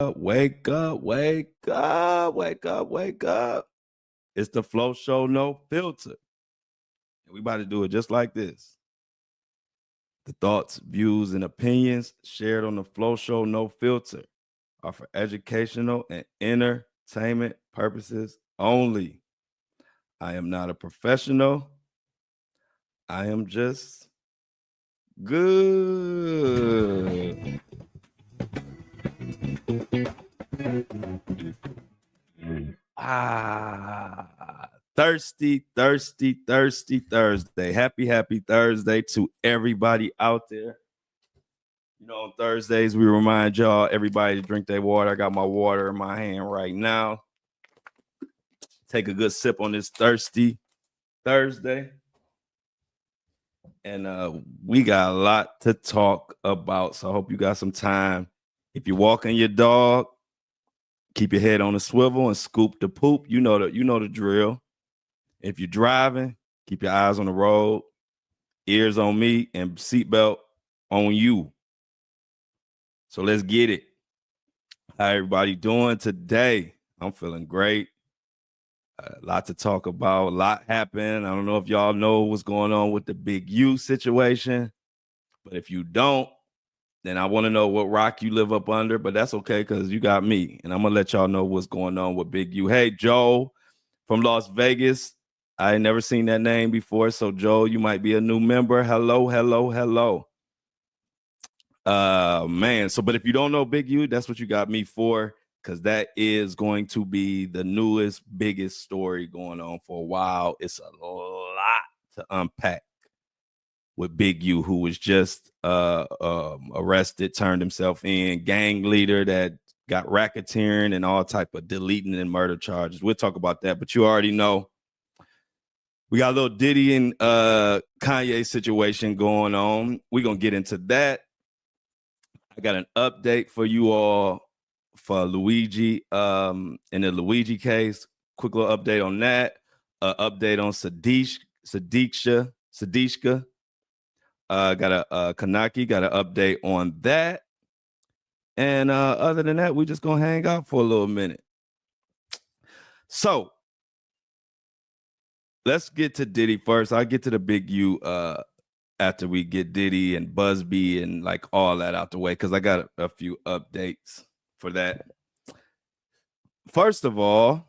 Wake up, wake up, wake up, wake up. It's the Flow Show, no filter. And we about to do it just like this. The thoughts, views, and opinions shared on the Flow Show, no filter, are for educational and entertainment purposes only. I am not a professional. I am just good. Thirsty Thursday. Happy Thursday to everybody out there. You know, on Thursdays, we remind y'all, everybody to drink their water. I got my water in my hand right now. Take a good sip on this thirsty Thursday. And we got a lot to talk about. So I hope you got some time. If you're walking your dog, keep your head on the swivel and scoop the poop. You know the drill. If you're driving, keep your eyes on the road, ears on me, and seatbelt on you. So let's get it. How everybody doing today? I'm feeling great. A lot to talk about. A lot happened. I don't know if y'all know what's going on with the Big U situation, but if you don't, then I want to know what rock you live up under, but that's okay because you got me, and I'm going to let y'all know what's going on with Big U. Hey, Joe from Las Vegas. I ain't never seen that name before, so Joe, you might be a new member. Hello. Man, but if you don't know Big U, that's what you got me for, because that is going to be the newest, biggest story going on for a while. It's a lot to unpack with Big U, who was just arrested, turned himself in, gang leader that got racketeering and all type of deleting and murder charges. We'll talk about that, but you already know we got a little Diddy and Kanye situation going on. We're going to get into that. I got an update for you all for Luigi in the Luigi case. Quick little update on that. Update on Sadishka. Got a Kanaki, got an update on that. And other than that, we're just going to hang out for a little minute. So let's get to Diddy first. I'll get to the Big U after we get Diddy and Busby and like all that out the way, because I got a few updates for that. First of all,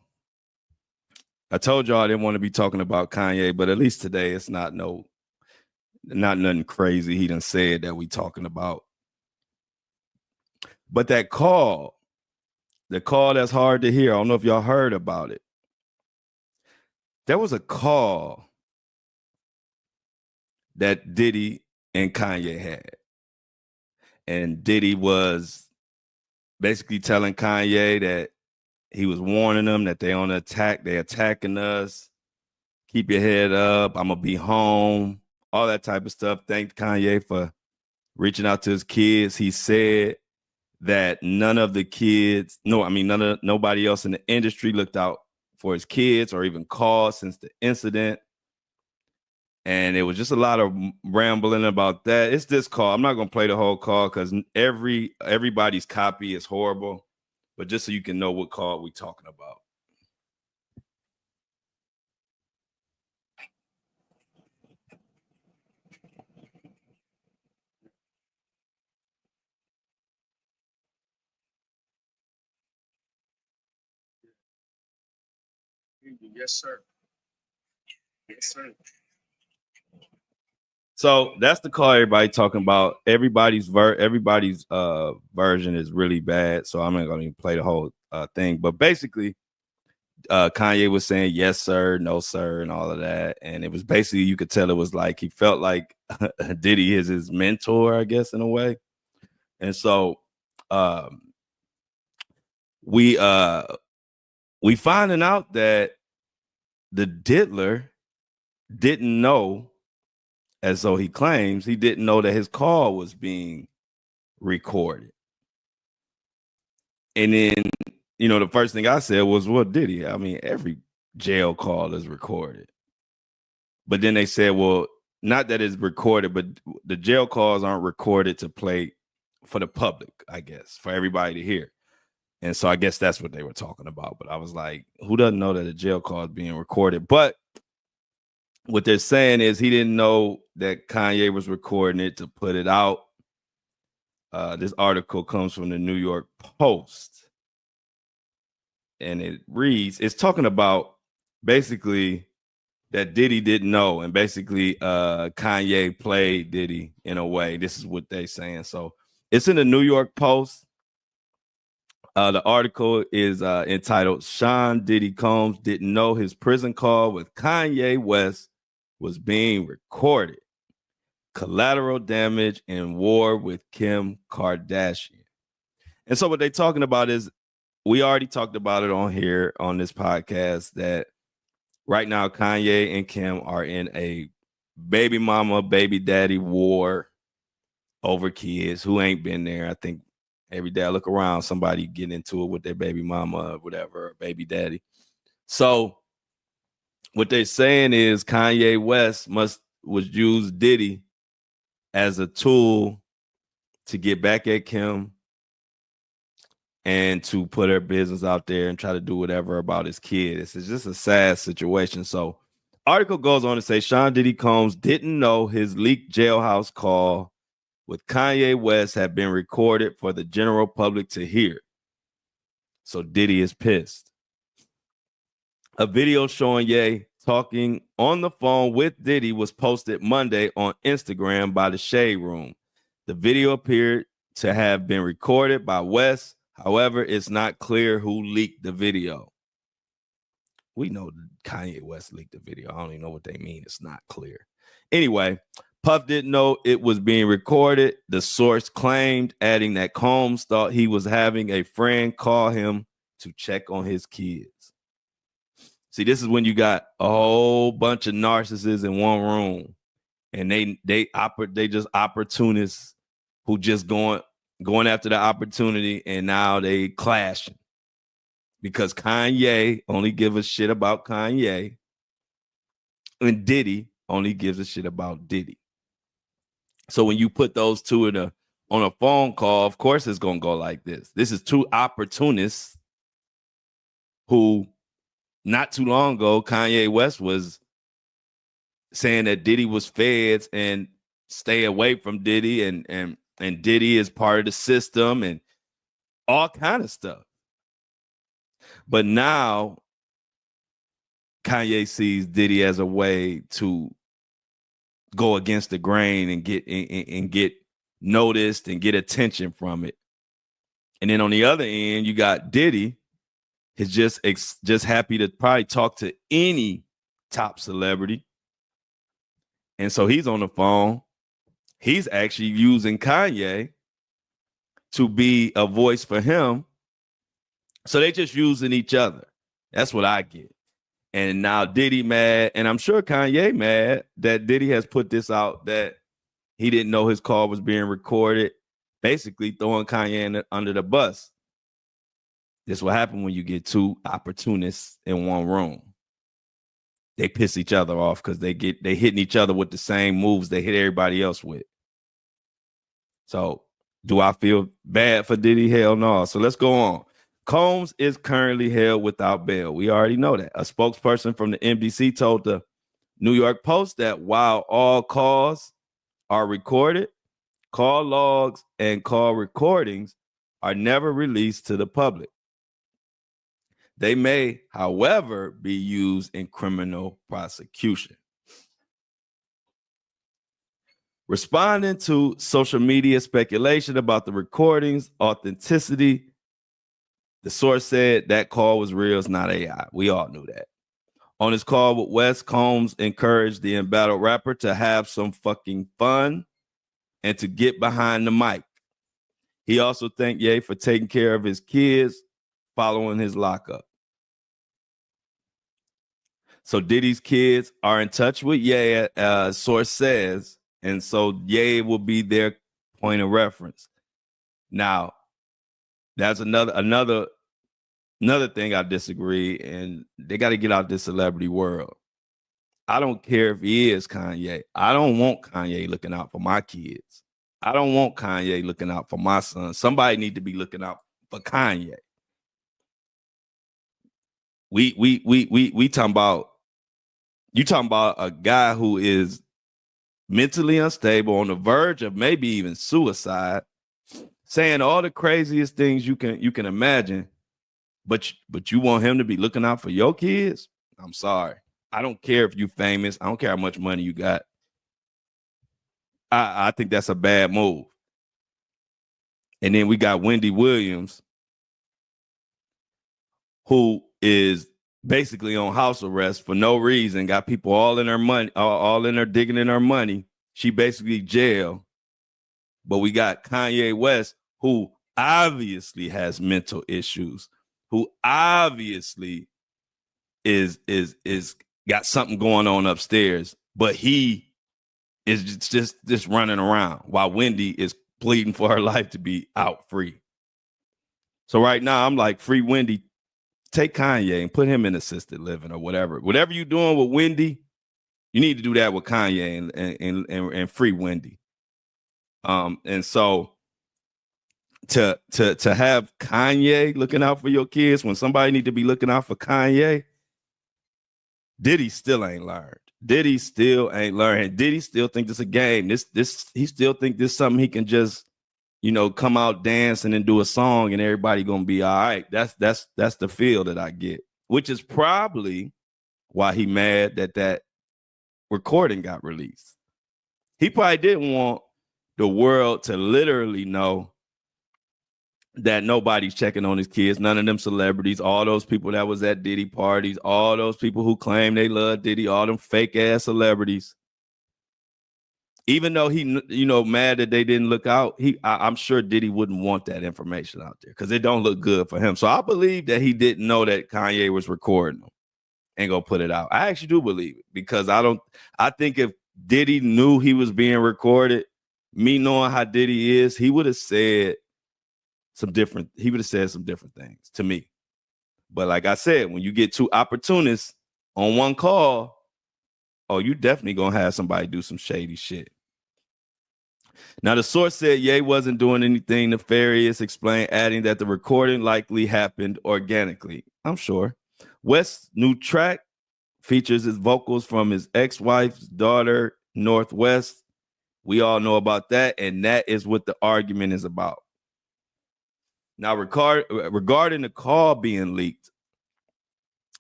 I told y'all I didn't want to be talking about Kanye, but at least today it's not nothing crazy he done said that we talking about. But the call that's hard to hear, I don't know if y'all heard about it. There was a call that Diddy and Kanye had. And Diddy was basically telling Kanye that he was warning them that they on attack, they attacking us. Keep your head up. I'm gonna be home. All that type of stuff. Thanked Kanye for reaching out to his kids. He said that nobody else in the industry looked out for his kids or even called since the incident. And it was just a lot of rambling about that. It's this call. I'm not going to play the whole call because everybody's copy is horrible. But just so you can know what call we're talking about. Yes, sir. Yes, sir. So that's the call everybody talking about. Everybody's version is really bad. So I'm not going to play the whole thing. But basically, Kanye was saying yes, sir, no, sir, and all of that. And it was basically, you could tell it was like he felt like Diddy is his mentor, I guess, in a way. And so we finding out that the diddler didn't know, as though he claims, he didn't know that his call was being recorded. And then, the first thing I said was, well, Diddy, I mean, every jail call is recorded. But then they said, well, not that it's recorded, but the jail calls aren't recorded to play for the public, I guess, for everybody to hear. And so I guess that's what they were talking about. But I was like, who doesn't know that a jail call is being recorded? But what they're saying is he didn't know that Kanye was recording it to put it out. This article comes from the New York Post. And it reads, it's talking about basically that Diddy didn't know. And basically Kanye played Diddy in a way. This is what they're saying. So it's in the New York Post. The article is entitled Sean Diddy Combs Didn't Know His Prison Call with Kanye West Was Being Recorded. Collateral Damage and War with Kim Kardashian. And so what they're talking about is, we already talked about it on here on this podcast, that right now Kanye and Kim are in a baby mama, baby daddy war over kids who ain't been there. I think every day I look around, somebody getting into it with their baby mama or whatever, baby daddy. So what they're saying is Kanye West was use Diddy as a tool to get back at Kim and to put her business out there and try to do whatever about his kid. It's just a sad situation. So article goes on to say Sean Diddy Combs didn't know his leaked jailhouse call with Kanye West had been recorded for the general public to hear. So Diddy is pissed. A video showing Ye talking on the phone with Diddy was posted Monday on Instagram by the Shade Room. The video appeared to have been recorded by West. However, it's not clear who leaked the video. We know Kanye West leaked the video. I don't even know what they mean. It's not clear. Anyway, Puff didn't know it was being recorded. The source claimed, adding that Combs thought he was having a friend call him to check on his kids. See, this is when you got a whole bunch of narcissists in one room, and they just opportunists who just going after the opportunity, and now they clashing because Kanye only gives a shit about Kanye, and Diddy only gives a shit about Diddy. So when you put those two on a phone call, of course it's gonna go like this. This is two opportunists who, not too long ago, Kanye West was saying that Diddy was feds and stay away from Diddy, and Diddy is part of the system and all kind of stuff. But now Kanye sees Diddy as a way to go against the grain and get noticed and get attention from it. And then on the other end, you got Diddy is just happy to probably talk to any top celebrity. And so he's on the phone. He's actually using Kanye to be a voice for him. So they just using each other. That's what I get. And now Diddy mad, and I'm sure Kanye mad that Diddy has put this out that he didn't know his call was being recorded, basically throwing Kanye under the bus. This is what happens when you get two opportunists in one room. They piss each other off because they hitting each other with the same moves they hit everybody else with. So do I feel bad for Diddy? Hell no. So let's go on. Combs is currently held without bail. We already know that. A spokesperson from the NBC told the New York Post that while all calls are recorded, call logs and call recordings are never released to the public. They may, however, be used in criminal prosecution. Responding to social media speculation about the recording's authenticity, the source said that call was real, it's not AI. We all knew that. On his call with West, Combs encouraged the embattled rapper to have some fucking fun and to get behind the mic. He also thanked Ye for taking care of his kids following his lockup. So Diddy's kids are in touch with Ye, source says, and so Ye will be their point of reference. Now, that's another thing I disagree, and they got to get out this celebrity world. I don't care if he is Kanye. I don't want Kanye looking out for my kids. I don't want Kanye looking out for my son. Somebody need to be looking out for Kanye. we talking about, you talking about a guy who is mentally unstable, on the verge of maybe even suicide, saying all the craziest things you can imagine, but you want him to be looking out for your kids? I'm sorry. I don't care if you famous. I don't care how much money you got. I think that's a bad move. And then we got Wendy Williams, who is basically on house arrest for no reason, got people all in her money, all in her digging in her money. She basically jail. But we got Kanye West, who obviously has mental issues, who obviously is got something going on upstairs, but he is just running around while Wendy is pleading for her life to be out free. So right now I'm like, free Wendy, take Kanye and put him in assisted living or whatever. Whatever you're doing with Wendy, you need to do that with Kanye and free Wendy. And so to have Kanye looking out for your kids when somebody need to be looking out for Kanye, Diddy still ain't learned. Diddy still ain't learned. Diddy still think this a game. He still think this something he can just, come out dancing and do a song and everybody gonna be all right. That's the feel that I get, which is probably why he mad that recording got released. He probably didn't want the world to literally know that nobody's checking on his kids. None of them celebrities, all those people that was at Diddy parties, all those people who claim they love Diddy, all them fake ass celebrities. Even though he, mad that they didn't look out, I'm sure Diddy wouldn't want that information out there because it don't look good for him. So I believe that he didn't know that Kanye was recording them and gonna put it out. I actually do believe it because I think if Diddy knew he was being recorded, me knowing how Diddy is, he would have said some different things to me. But like I said, when you get two opportunists on one call, oh, you definitely gonna have somebody do some shady shit. Now, the source said Ye wasn't doing anything nefarious, adding that the recording likely happened organically. I'm sure. West's new track features his vocals from his ex-wife's daughter, Northwest. We all know about that, and that is what the argument is about. Now, regarding the call being leaked,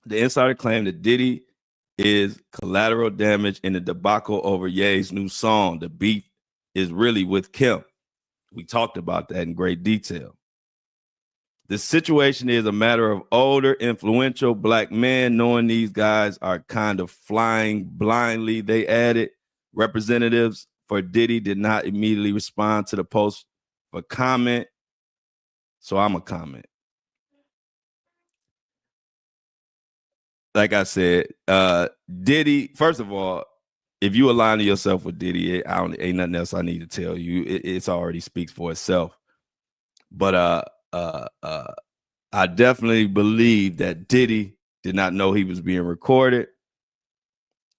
the insider claimed that Diddy is collateral damage in the debacle over Ye's new song. The beef is really with Kim. We talked about that in great detail. The situation is a matter of older, influential black men knowing these guys are kind of flying blindly. They added representatives for Diddy did not immediately respond to the post for comment. So I'm a comment. Like I said, Diddy, first of all, if you align yourself with Diddy, ain't nothing else I need to tell you. It's already speaks for itself. But I definitely believe that Diddy did not know he was being recorded.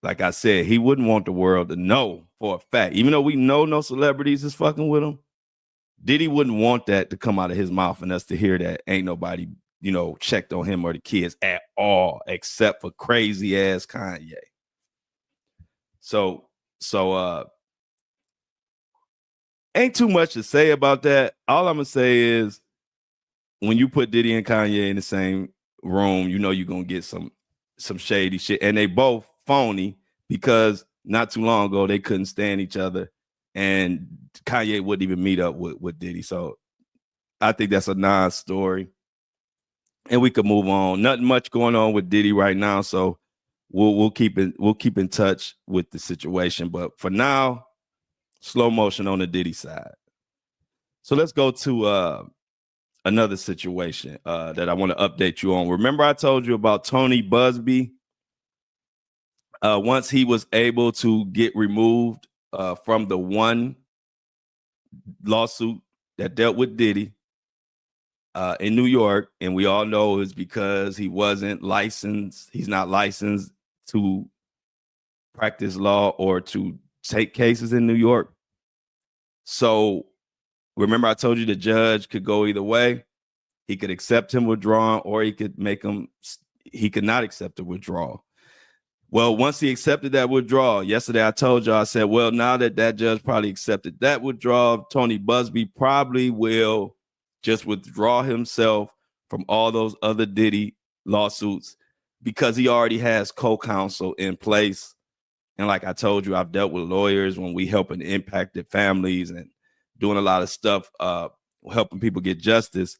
Like I said, he wouldn't want the world to know for a fact. Even though we know no celebrities is fucking with him, Diddy wouldn't want that to come out of his mouth and us to hear that ain't nobody, checked on him or the kids at all, except for crazy ass Kanye. So ain't too much to say about that. All I'm gonna say is when you put Diddy and Kanye in the same room, you're gonna get some shady shit. And they both phony because not too long ago they couldn't stand each other and Kanye wouldn't even meet up with Diddy. So I think that's a non-story. And we could move on. Nothing much going on with Diddy right now. So we'll keep in touch with the situation. But for now, slow motion on the Diddy side. So let's go to another situation that I want to update you on. Remember I told you about Tony Busby? Once he was able to get removed from the one lawsuit that dealt with Diddy in New York, and we all know it's because he wasn't licensed. He's not licensed to practice law or to take cases in New York. So remember I told you the judge could go either way. He could accept him withdrawing or he could make him, he could not accept the withdrawal. Well, once he accepted that withdrawal, yesterday I told y'all, I said, well, now that judge probably accepted that withdrawal, Tony Busby probably will just withdraw himself from all those other Diddy lawsuits because he already has co-counsel in place. And like I told you, I've dealt with lawyers when we helping impacted families and doing a lot of stuff, helping people get justice.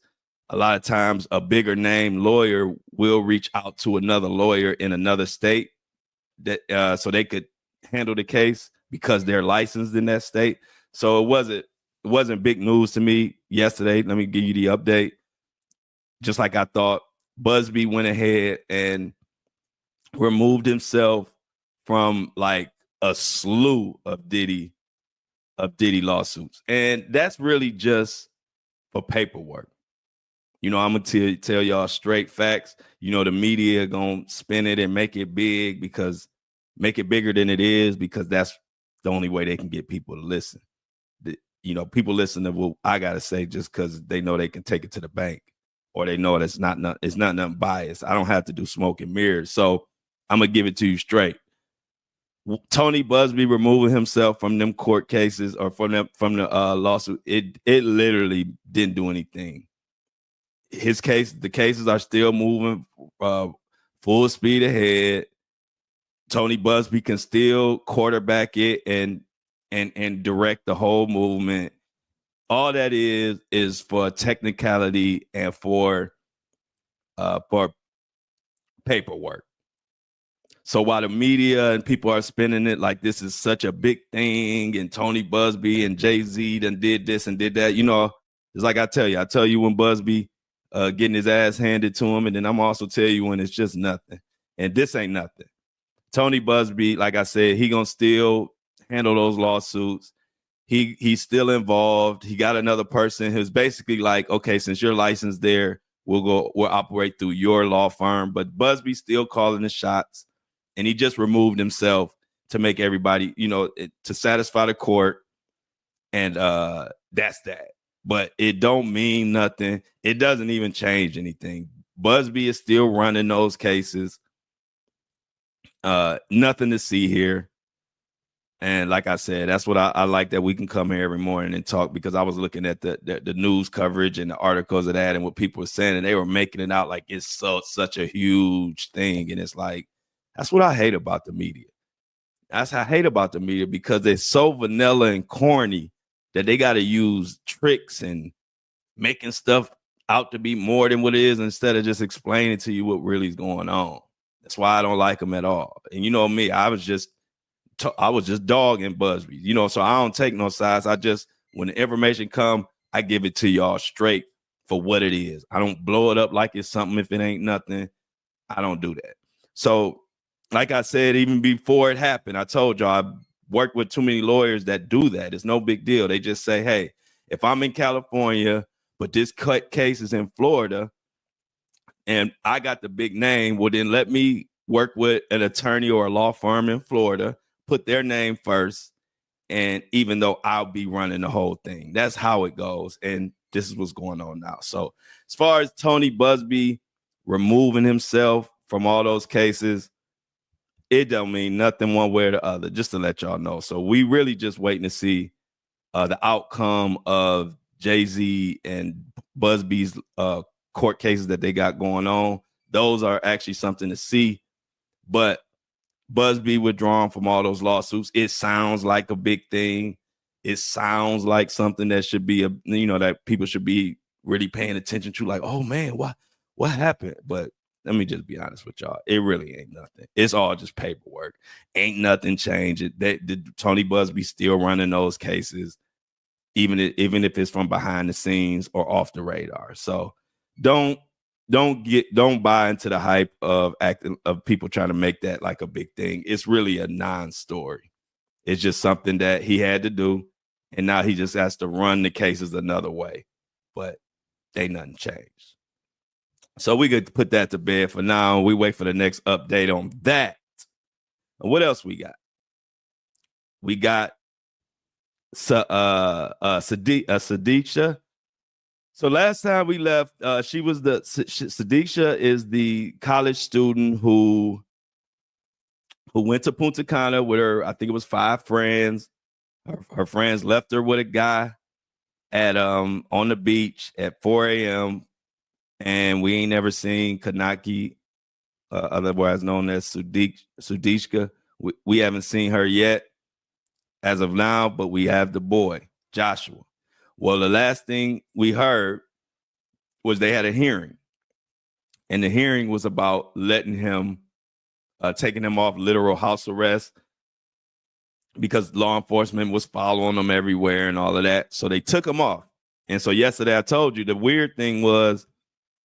A lot of times a bigger name lawyer will reach out to another lawyer in another state that so they could handle the case because they're licensed in that state. So it wasn't big news to me yesterday. Let me give you the update. Just like I thought, Busby went ahead and removed himself from like a slew of Diddy lawsuits. And that's really just for paperwork. You know, I'm gonna tell y'all straight facts. You know, the media gonna spin it and make it big make it bigger than it is, because that's the only way they can get people to listen. You know, people listen to what I gotta say just because they know they can take it to the bank, or they know it's not nothing biased. I don't have to do smoke and mirrors. So I'm gonna give it to you straight. Tony Busby removing himself from them court cases or from the lawsuit, it literally didn't do anything. The cases are still moving full speed ahead. Tony Busby can still quarterback it and direct the whole movement. All that is for technicality and for paperwork. So while the media and people are spinning it like this is such a big thing, and Tony Busby and Jay-Z done did this and did that, you know, it's like I tell you when Busby getting his ass handed to him, and then I'm also tell you when it's just nothing. And this ain't nothing. Tony Busby, like I said, he gonna still handle those lawsuits. He's still involved. He got another person who's basically like, okay, since you're licensed there, we'll operate through your law firm. But Busby's still calling the shots, and he just removed himself to make everybody, you know, to satisfy the court. And that's that. But it don't mean nothing. It doesn't even change anything. Busby is still running those cases. Nothing to see here. And like I said, that's what I like, that we can come here every morning and talk, because I was looking at the news coverage and the articles of that and what people were saying, and they were making it out like it's such a huge thing. And it's like, that's what I hate about the media. That's what I hate about the media, because they're so vanilla and corny that they got to use tricks and making stuff out to be more than what it is, instead of just explaining to you what really is going on. That's why I don't like them at all. And you know me, I was just dogging Busby, you know, so I don't take no sides. When the information come, I give it to y'all straight for what it is. I don't blow it up like it's something if it ain't nothing. I don't do that. So like I said, even before it happened, I told y'all I worked with too many lawyers that do that. It's no big deal. They just say, hey, if I'm in California, but this case is in Florida and I got the big name, well, then let me work with an attorney or a law firm in Florida, put their name first. And even though I'll be running the whole thing, that's how it goes. And this is what's going on now. So as far as Tony Busby removing himself from all those cases, it don't mean nothing one way or the other, just to let y'all know. So we really just waiting to see the outcome of Jay-Z and Busby's court cases that they got going on. Those are actually something to see. But Busby withdrawn from all those lawsuits, it sounds like a big thing. It sounds like something that should be that people should be really paying attention to. Like, oh man, what happened? But let me just be honest with y'all. It really ain't nothing. It's all just paperwork. Ain't nothing changed. Tony Busby still running those cases, even if it's from behind the scenes or off the radar. So don't buy into the hype of people trying to make that like a big thing. It's really a non-story. It's just something that he had to do, and now he just has to run the cases another way. But ain't nothing changed. So we could put that to bed for now. We wait for the next update on that. And what else we got? We got Sadisha So last time we left, she was Sadisha is the college student who went to Punta Cana with her. I think it was 5 friends. Her friends left her with a guy at on the beach at 4 a.m. and we ain't never seen Kanaki, otherwise known as Sudishka. We haven't seen her yet as of now, but we have the boy, Joshua. Well, the last thing we heard was they had a hearing. And the hearing was about letting him, taking him off literal house arrest because law enforcement was following him everywhere and all of that. So they took him off. And so yesterday I told you the weird thing was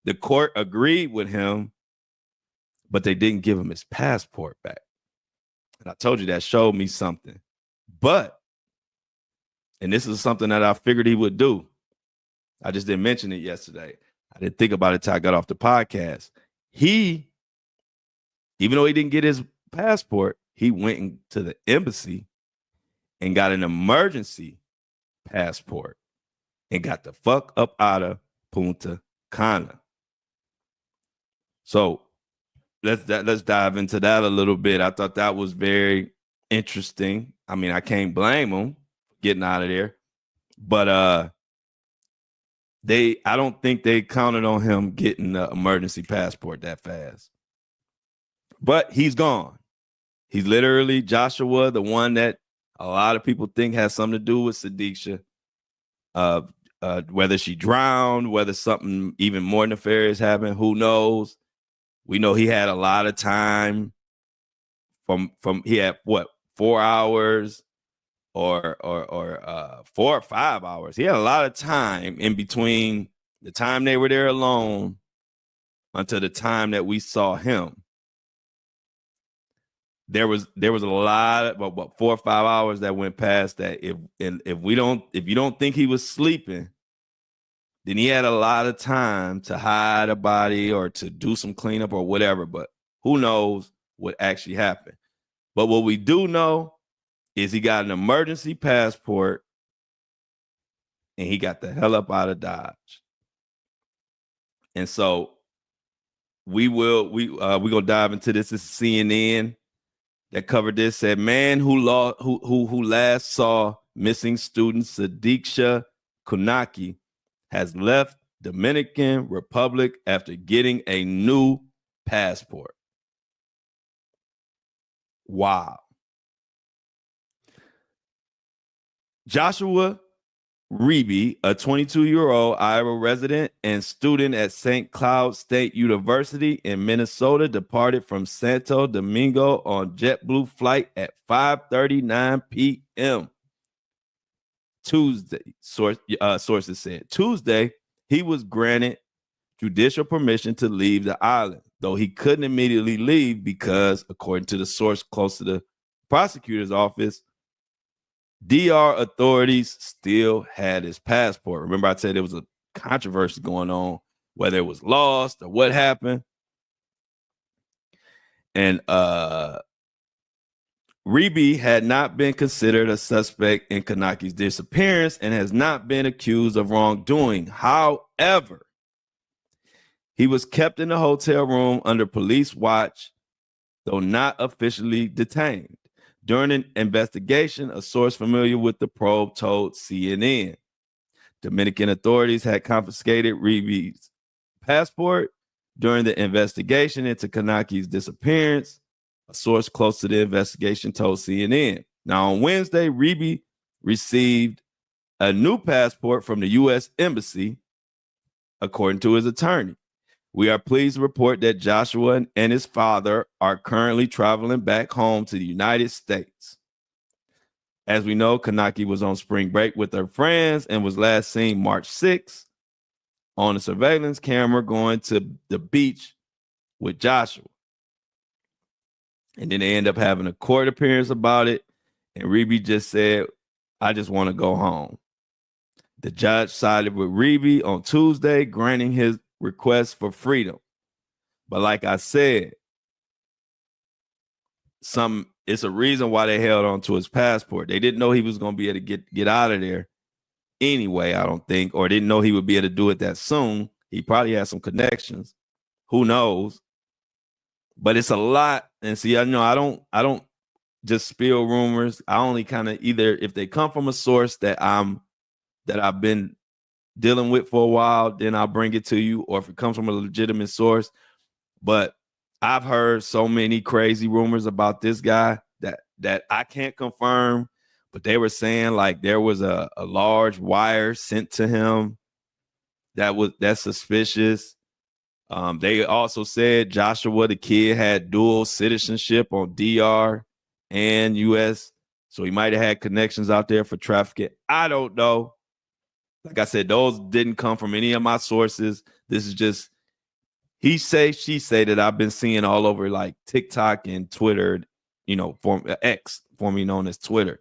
the court agreed with him, but they didn't give him his passport back. And I told you that showed me something. But, and this is something that I figured he would do. I just didn't mention it yesterday. I didn't think about it till I got off the podcast. He, even though he didn't get his passport, he went into the embassy and got an emergency passport and got the fuck up out of Punta Cana. So let's dive into that a little bit. I thought that was very interesting. I mean, I can't blame him getting out of there, but I don't think they counted on him getting the emergency passport that fast. But he's gone. He's literally Joshua, the one that a lot of people think has something to do with Sadisha. Whether she drowned, whether something even more nefarious happened, who knows? We know he had a lot of time from he had 4 hours or 4 or 5 hours. He had a lot of time in between the time they were there alone until the time that we saw him. There was a lot of about 4 or 5 hours that went past that. If you don't think he was sleeping, then he had a lot of time to hide a body or to do some cleanup or whatever. But who knows what actually happened? But what we do know is he got an emergency passport and he got the hell up out of Dodge. And so we're gonna dive into this. This is CNN that covered this. Said man who last saw missing student Sadisha Kunaki has left Dominican Republic after getting a new passport. Wow. Joshua Reeby, a 22-year-old Iowa resident and student at St. Cloud State University in Minnesota, departed from Santo Domingo on JetBlue flight at 5:39 p.m. Tuesday, sources said. Tuesday, he was granted judicial permission to leave the island, though he couldn't immediately leave because, according to the source close to the prosecutor's office, DR authorities still had his passport. Remember, I said there was a controversy going on, whether it was lost or what happened. And Reeby had not been considered a suspect in Kanaki's disappearance and has not been accused of wrongdoing. However, he was kept in a hotel room under police watch, though not officially detained. During an investigation, a source familiar with the probe told CNN Dominican authorities had confiscated Reeby's passport during the investigation into Kanaki's disappearance. A source close to the investigation told CNN. Now, on Wednesday, Reeby received a new passport from the U.S. Embassy, according to his attorney. We are pleased to report that Joshua and his father are currently traveling back home to the United States. As we know, Kanaki was on spring break with her friends and was last seen March 6th on a surveillance camera going to the beach with Joshua. And then they end up having a court appearance about it. And Reeby just said, I just want to go home. The judge sided with Reeby on Tuesday, granting his request for freedom. But like I said, it's a reason why they held on to his passport. They didn't know he was going to be able to get out of there anyway, I don't think, or didn't know he would be able to do it that soon. He probably has some connections. Who knows? But it's a lot. And see, I know I don't just spill rumors. I only kind of either if they come from a source that I've been dealing with for a while, then I'll bring it to you, or if it comes from a legitimate source. But I've heard so many crazy rumors about this guy that I can't confirm, but they were saying like there was a large wire sent to him that's suspicious. They also said Joshua, the kid, had dual citizenship on DR and US. So he might have had connections out there for trafficking. I don't know. Like I said, those didn't come from any of my sources. This is just he say, she say that I've been seeing all over like TikTok and Twitter, X, formerly known as Twitter.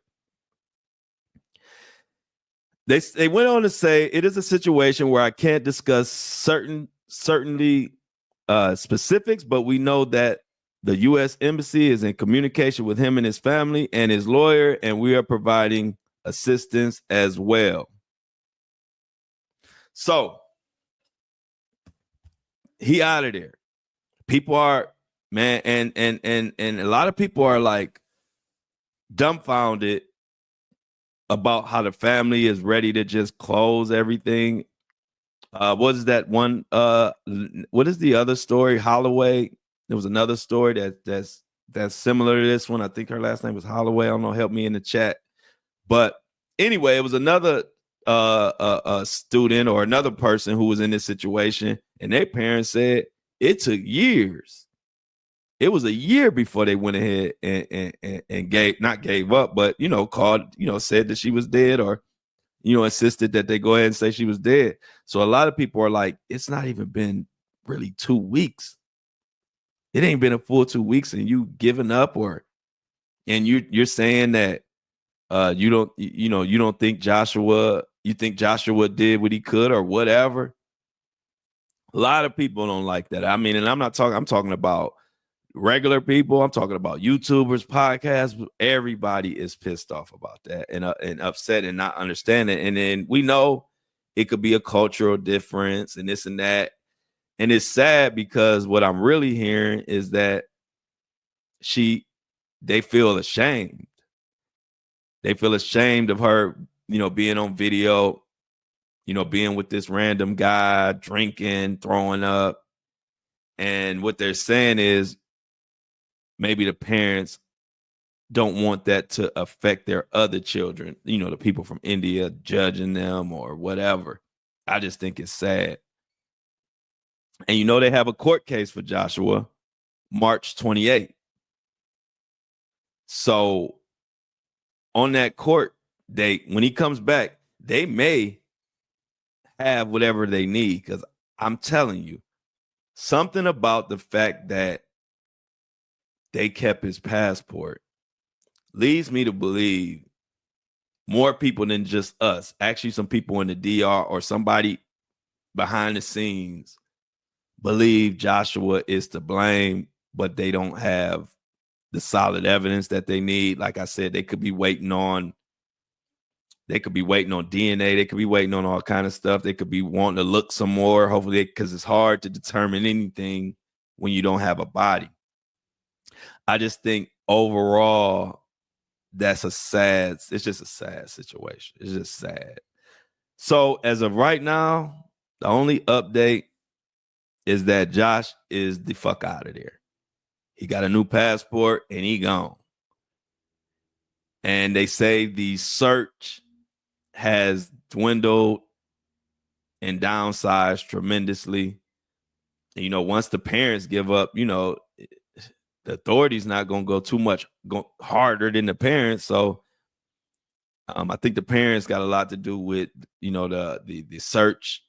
They went on to say it is a situation where I can't discuss certainly specifics, but we know that the U.S. Embassy is in communication with him and his family and his lawyer, and we are providing assistance as well. So he out of there. People are, man, and a lot of people are like dumbfounded about how the family is ready to just close everything. What is that one? What is the other story? Holloway. There was another story that's similar to this one. I think her last name was Holloway. I don't know. Help me in the chat. But anyway, it was another a student or another person who was in this situation, and their parents said it took years. It was a year before they went ahead and gave up, but called, said that she was dead, or insisted that they go ahead and say she was dead. So a lot of people are like, it's not even been really 2 weeks. It ain't been a full 2 weeks, and you giving up, and you're saying that you don't think Joshua, you think Joshua did what he could or whatever. A lot of people don't like that. I mean, and I'm talking about regular people. I'm talking about YouTubers, podcasts. Everybody is pissed off about that and upset and not understanding. And then we know it could be a cultural difference and this and that. And it's sad because what I'm really hearing is that they feel ashamed. They feel ashamed of her, being on video, being with this random guy, drinking, throwing up. And what they're saying is maybe the parents don't want that to affect their other children, the people from India judging them or whatever. I just think it's sad. And they have a court case for Joshua March 28th. So on that court date, when he comes back, they may have whatever they need, because I'm telling you, something about the fact that they kept his passport leads me to believe more people than just us, actually some people in the DR or somebody behind the scenes, believe Joshua is to blame, but they don't have the solid evidence that they need. Like I said, they could be waiting on DNA. They could be waiting on all kind of stuff. They could be wanting to look some more, hopefully, because it's hard to determine anything when you don't have a body. I just think overall, it's just a sad situation. It's just sad. So as of right now, the only update is that Josh is the fuck out of there. He got a new passport and he gone. And they say the search has dwindled and downsized tremendously. And, once the parents give up, the authority's not going to go too much harder than the parents. So I think the parents got a lot to do with, the search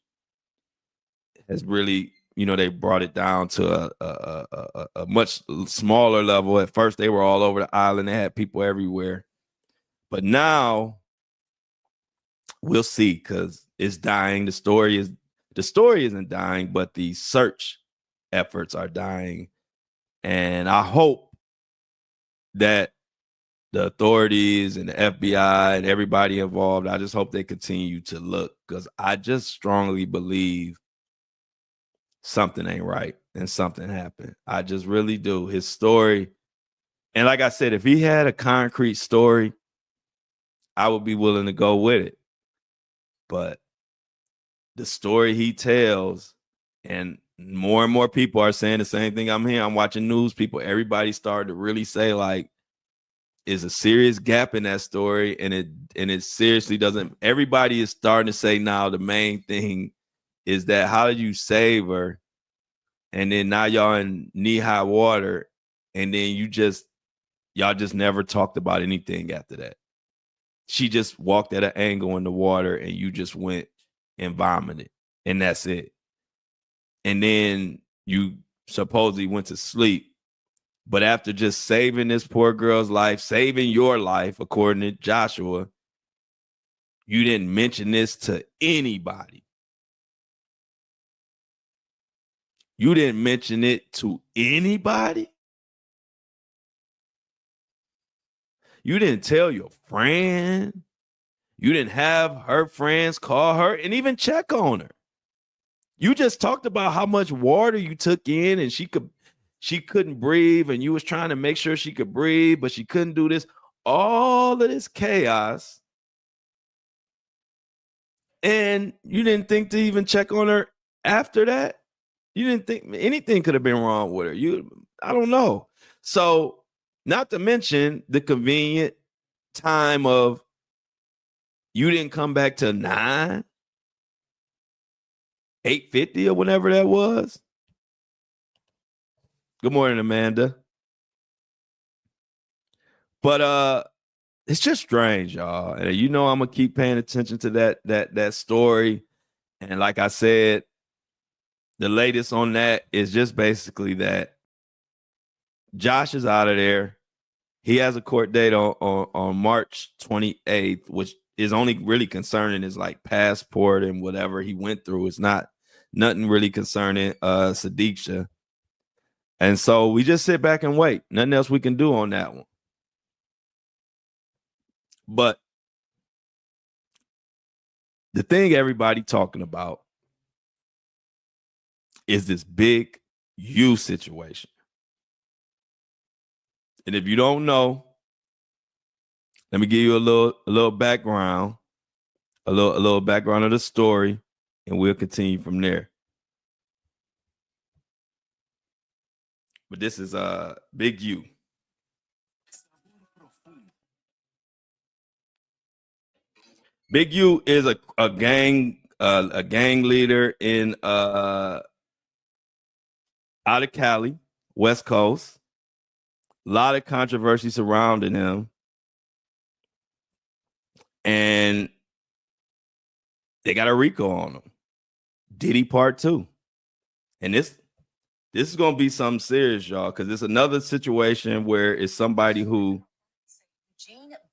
has really, they brought it down to a much smaller level. At first, they were all over the island. They had people everywhere. But now we'll see, because it's dying. The story isn't dying, but the search efforts are dying. And I hope that the authorities and the FBI and everybody involved, I just hope they continue to look, because I just strongly believe something ain't right and something happened. I just really do. His story, and like I said, if he had a concrete story, I would be willing to go with it. But the story he tells, and more people are saying the same thing I'm hearing. I'm watching news people. Everybody started to really say, like, is a serious gap in that story, and it seriously doesn't. Everybody is starting to say now the main thing is that how did you save her, and then now y'all in knee-high water, and then y'all just never talked about anything after that. She just walked at an angle in the water, and you just went and vomited, and that's it. And then you supposedly went to sleep. But after just saving this poor girl's life, saving your life, according to Joshua, you didn't mention this to anybody. You didn't mention it to anybody. You didn't tell your friend. You didn't have her friends call her and even check on her. You just talked about how much water you took in, and she couldn't breathe, and you was trying to make sure she could breathe, but she couldn't do this. All of this chaos. And you didn't think to even check on her after that? You didn't think anything could have been wrong with her. I don't know. So, not to mention the convenient time of you didn't come back till 8:50 or whenever that was. Good morning, Amanda. But it's just strange, y'all. And I'm gonna keep paying attention to that story. And like I said, the latest on that is just basically that Josh is out of there. He has a court date on March 28th, which is only really concerning his like passport and whatever he went through. It's nothing really concerning Sadiqa. And so we just sit back and wait. Nothing else we can do on that one. But the thing everybody talking about is this big U situation. And if you don't know, let me give you a little background, a little background of the story, and we'll continue from there. But this is Big U. Big U is a gang leader in out of Cali, West Coast. A lot of controversy surrounding him. And they got a RICO on him. Diddy Part 2. And this is going to be something serious, y'all, because it's another situation where it's somebody who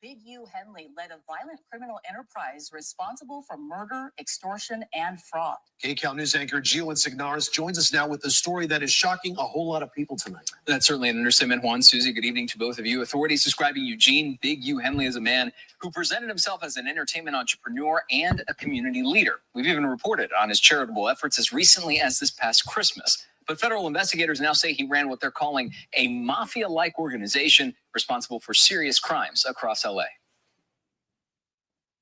Big U Henley led a violent criminal enterprise responsible for murder, extortion, and fraud. KCAL News anchor Gio Signaris joins us now with the story that is shocking a whole lot of people tonight. That's certainly an understatement, Juan. Susie, good evening to both of you. Authorities describing Eugene Big U Henley as a man who presented himself as an entertainment entrepreneur and a community leader. We've even reported on his charitable efforts as recently as this past Christmas. But federal investigators now say he ran what they're calling a mafia-like organization responsible for serious crimes across LA.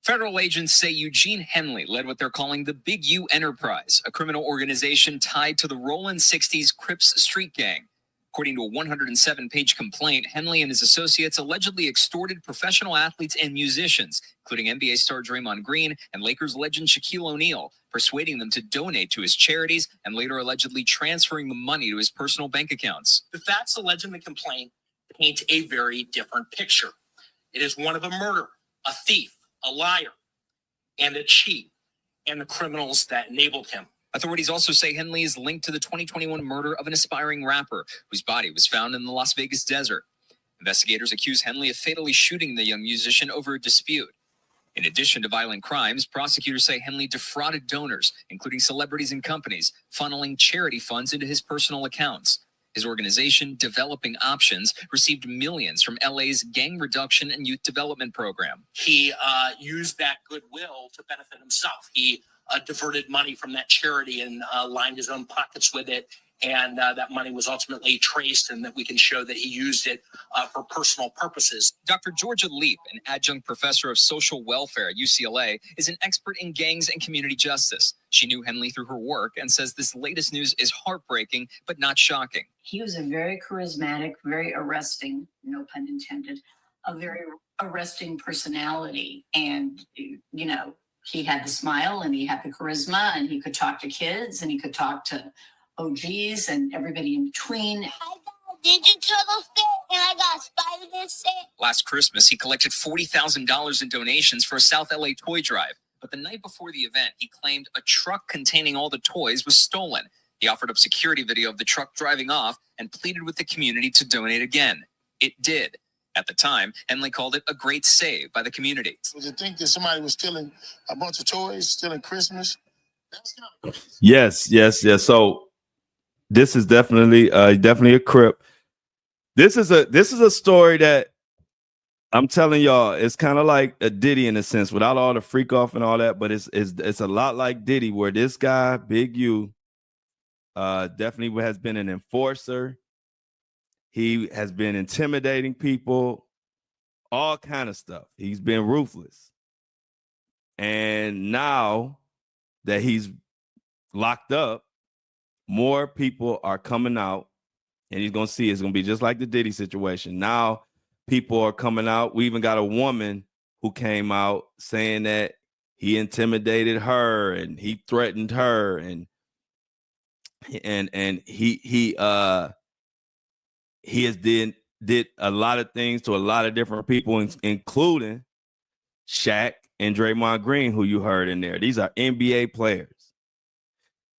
Federal agents say Eugene Henley led what they're calling the Big U Enterprise, a criminal organization tied to the Rollin' 60s Crips street gang. According to a 107-page complaint, Henley and his associates allegedly extorted professional athletes and musicians, including NBA star Draymond Green and Lakers legend Shaquille O'Neal, persuading them to donate to his charities and later allegedly transferring the money to his personal bank accounts. The facts alleged in the complaint paint a very different picture. It is one of a murderer, a thief, a liar, and a cheat, and the criminals that enabled him. Authorities also say Henley is linked to the 2021 murder of an aspiring rapper whose body was found in the Las Vegas desert. Investigators accuse Henley of fatally shooting the young musician over a dispute. In addition to violent crimes, prosecutors say Henley defrauded donors, including celebrities and companies, funneling charity funds into his personal accounts. His organization, Developing Options, received millions from LA's Gang Reduction and Youth Development Program. He used that goodwill to benefit himself. He diverted money from that charity and lined his own pockets with it. And that money was ultimately traced, and that we can show that he used it for personal purposes. Dr. Georgia Leap, an adjunct professor of social welfare at UCLA, is an expert in gangs and community justice. She knew Henley through her work and says this latest news is heartbreaking, but not shocking. He was a very charismatic, very arresting, no pun intended, a very arresting personality. And, you know, he had the smile and he had the charisma and he could talk to kids and he could talk to OGs and everybody in between. I got a Ninja Turtle set and I got a Spider-Man set. Last Christmas, he collected $40,000 in donations for a South LA toy drive. But the night before the event, he claimed a truck containing all the toys was stolen. He offered up security video of the truck driving off and pleaded with the community to donate again. It did. At the time, Henley called it a great save by the community. So to think that somebody was stealing a bunch of toys, stealing Christmas, that's kind of crazy. Yes. So this is definitely a Crip. This is a story that I'm telling y'all, it's kind of like a Diddy in a sense, without all the freak off and all that, but it's a lot like Diddy, where this guy, Big U, definitely has been an enforcer. He has been intimidating people, all kind of stuff. He's been ruthless. And now that he's locked up, more people are coming out, and he's going to see it's going to be just like the Diddy situation. Now people are coming out. We even got a woman who came out saying that he intimidated her and he threatened her, and he has did a lot of things to a lot of different people, including Shaq and Draymond Green, who you heard in there. These are NBA players.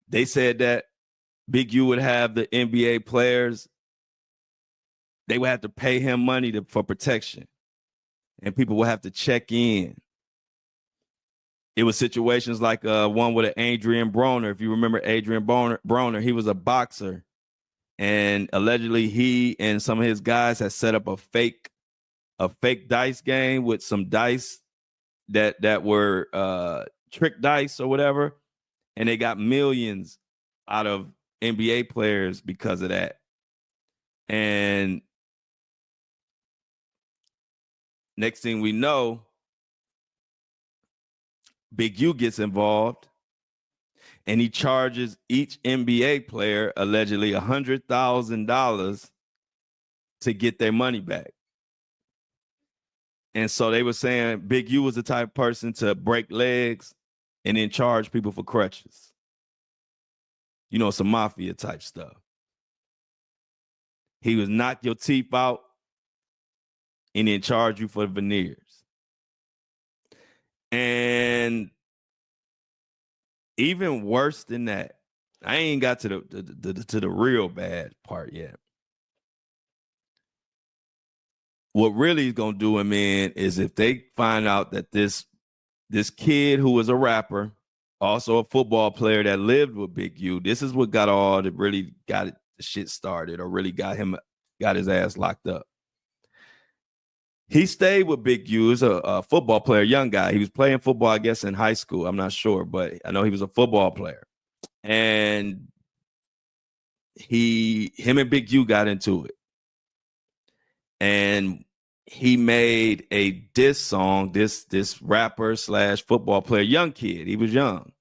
They said that Big U would have the NBA players, they would have to pay him money for protection, and people would have to check in. It was situations like one with an Adrian Broner. If you remember Adrian Broner, he was a boxer. And allegedly he and some of his guys had set up a fake dice game with some dice that were trick dice or whatever. And they got millions out of NBA players because of that. And next thing we know, Big U gets involved. And he charges each NBA player allegedly $100,000 to get their money back. And so they were saying Big U was the type of person to break legs and then charge people for crutches. You know, some mafia type stuff. He would knock your teeth out and then charge you for the veneers. And even worse than that, I ain't got to the real bad part yet. What really is gonna do him in is if they find out that this kid who was a rapper, also a football player that lived with Big U, this is what really got the shit started, or really got his ass locked up. He stayed with Big U. He was a football player, young guy. He was playing football, I guess, in high school. I'm not sure, but I know he was a football player. And him and Big U got into it. And he made a diss song, this rapper / football player, young kid. He was young.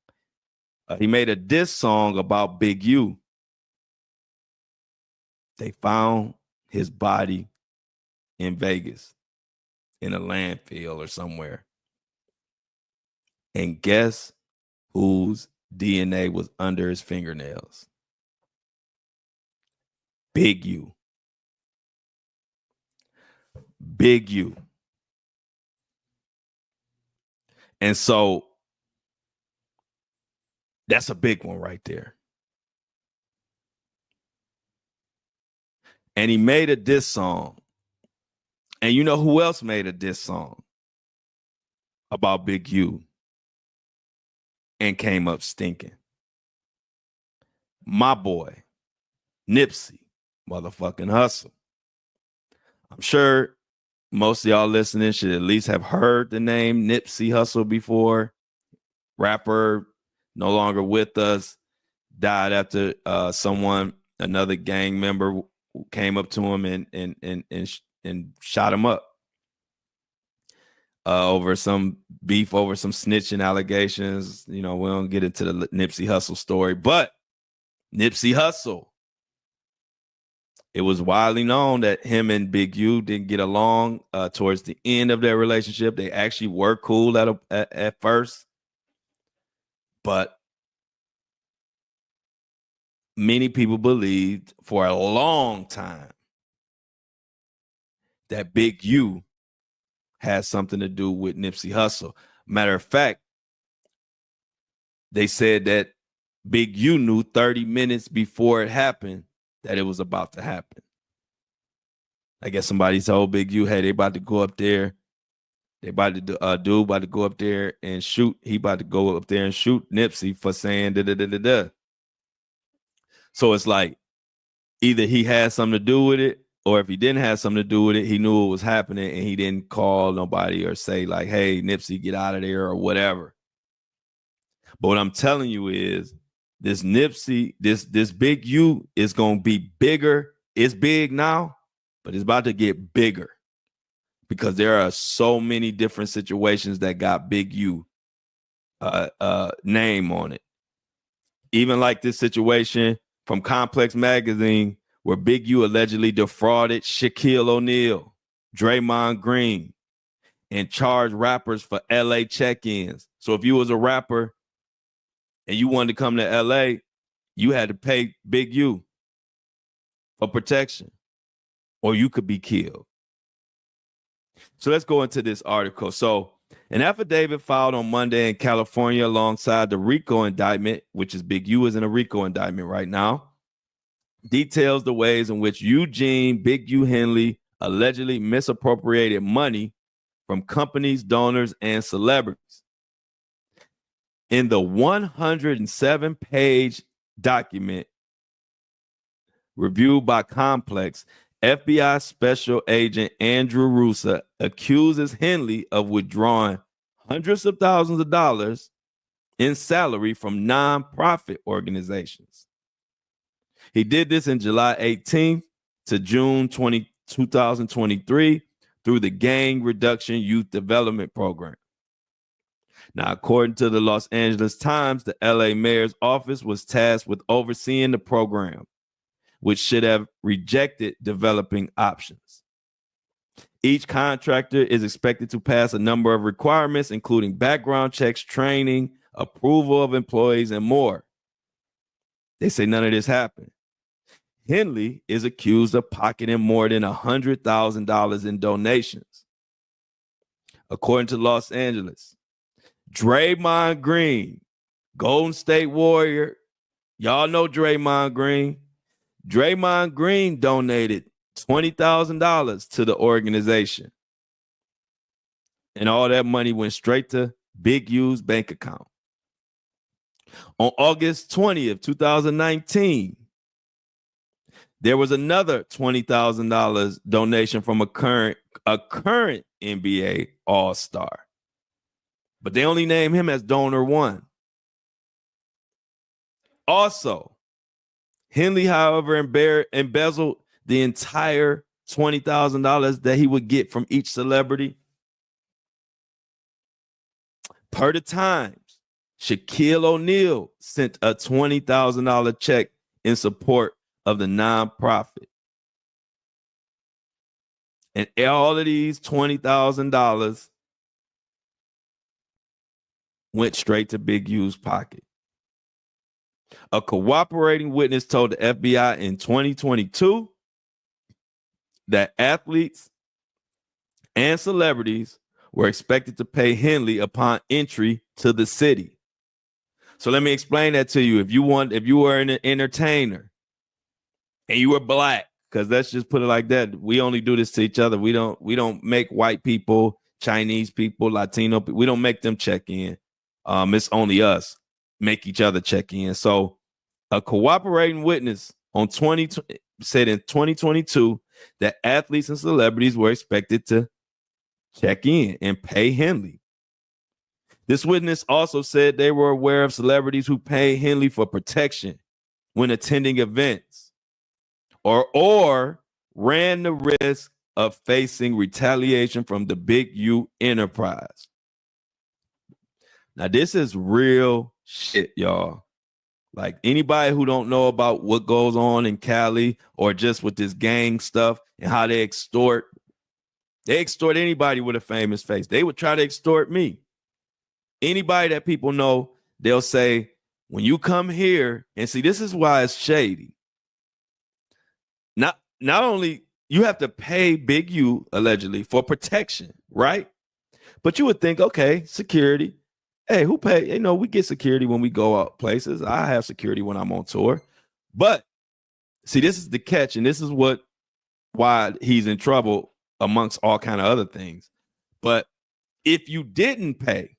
He made a diss song about Big U. They found his body in Vegas, in a landfill or somewhere. And guess whose DNA was under his fingernails? Big U. Big U. And so that's a big one right there. And he made a diss song. And you know who else made a diss song about Big U and came up stinking? My boy, Nipsey. motherfucking hustle. I'm sure most of y'all listening should at least have heard the name Nipsey Hussle before. Rapper, no longer with us, died after another gang member came up to him and shot him up over some beef, over some snitching allegations. We don't get into the Nipsey Hussle story, but Nipsey Hussle, it was widely known that him and Big U didn't get along towards the end of their relationship. They actually were cool at first, but many people believed for a long time that Big U had something to do with Nipsey Hussle. Matter of fact, they said that Big U knew 30 minutes before it happened that it was about to happen. I guess somebody told Big U, hey, they about to go up there. They about to dude about to go up there and shoot. He about to go up there and shoot Nipsey for saying da-da-da-da-da. So it's like either he had something to do with it, or if he didn't have something to do with it, he knew it was happening and he didn't call nobody or say like, hey, Nipsey, get out of there or whatever. But what I'm telling you is this Nipsey, this Big U is going to be bigger. It's big now, but it's about to get bigger because there are so many different situations that got Big U name on it. Even like this situation from Complex Magazine where Big U allegedly defrauded Shaquille O'Neal, Draymond Green, and charged rappers for LA check-ins. So if you was a rapper and you wanted to come to LA, you had to pay Big U for protection, or you could be killed. So let's go into this article. So an affidavit filed on Monday in California alongside the RICO indictment, which is Big U is in a RICO indictment right now, details the ways in which Eugene Big U Henley allegedly misappropriated money from companies, donors, and celebrities. In the 107-page document reviewed by Complex, FBI Special Agent Andrew Rusa accuses Henley of withdrawing hundreds of thousands of dollars in salary from nonprofit organizations. He did this in July 18th to June 2023 through the Gang Reduction Youth Development Program. Now, according to the Los Angeles Times, the LA mayor's office was tasked with overseeing the program, which should have rejected developing options. Each contractor is expected to pass a number of requirements, including background checks, training, approval of employees, and more. They say none of this happened. Henley is accused of pocketing more than $100,000 in donations. According to Los Angeles, Draymond Green, Golden State Warrior, y'all know Draymond Green. Draymond Green donated $20,000 to the organization. And all that money went straight to Big U's bank account. On August 20th, 2019, there was another $20,000 donation from a current NBA All-Star. But they only name him as donor one. Also, Henley, however, embezzled the entire $20,000 that he would get from each celebrity. Per the Times, Shaquille O'Neal sent a $20,000 check in support of the nonprofit. And all of these $20,000 went straight to Big U's pocket. A cooperating witness told the FBI in 2022 that athletes and celebrities were expected to pay Henley upon entry to the city. So let me explain that to you. If you were an entertainer and you were black, because let's just put it like that, we only do this to each other. We don't make white people, Chinese people, Latino people, we don't make them check in. It's only us make each other check in. So a cooperating witness said in 2022 that athletes and celebrities were expected to check in and pay Henley. This witness also said they were aware of celebrities who pay Henley for protection when attending events or ran the risk of facing retaliation from the Big U enterprise. Now, this is real shit, y'all. Like, anybody who don't know about what goes on in Cali or just with this gang stuff and how they extort anybody with a famous face. They would try to extort me. Anybody that people know, they'll say, when you come here, and see, this is why it's shady. Not only you have to pay Big U allegedly for protection, right? But you would think, okay, security. Hey, who pay? You know, we get security when we go out places. I have security when I'm on tour. But see, this is the catch, and this is why he's in trouble amongst all kind of other things. But if you didn't pay,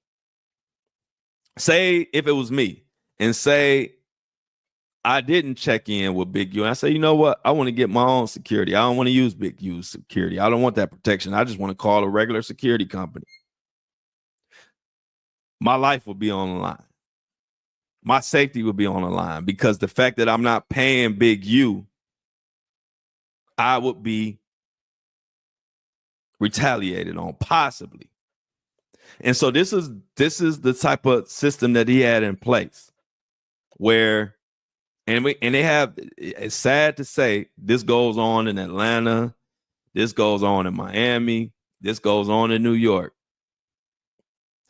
say if it was me, and say I didn't check in with Big U, and I say, you know what? I want to get my own security. I don't want to use Big U's security. I don't want that protection. I just want to call a regular security company. My life will be on the line. My safety will be on the line because the fact that I'm not paying Big U, I would be retaliated on, possibly. And so this is the type of system that he had in place where, and they have, it's sad to say, this goes on in Atlanta, this goes on in Miami, this goes on in New York.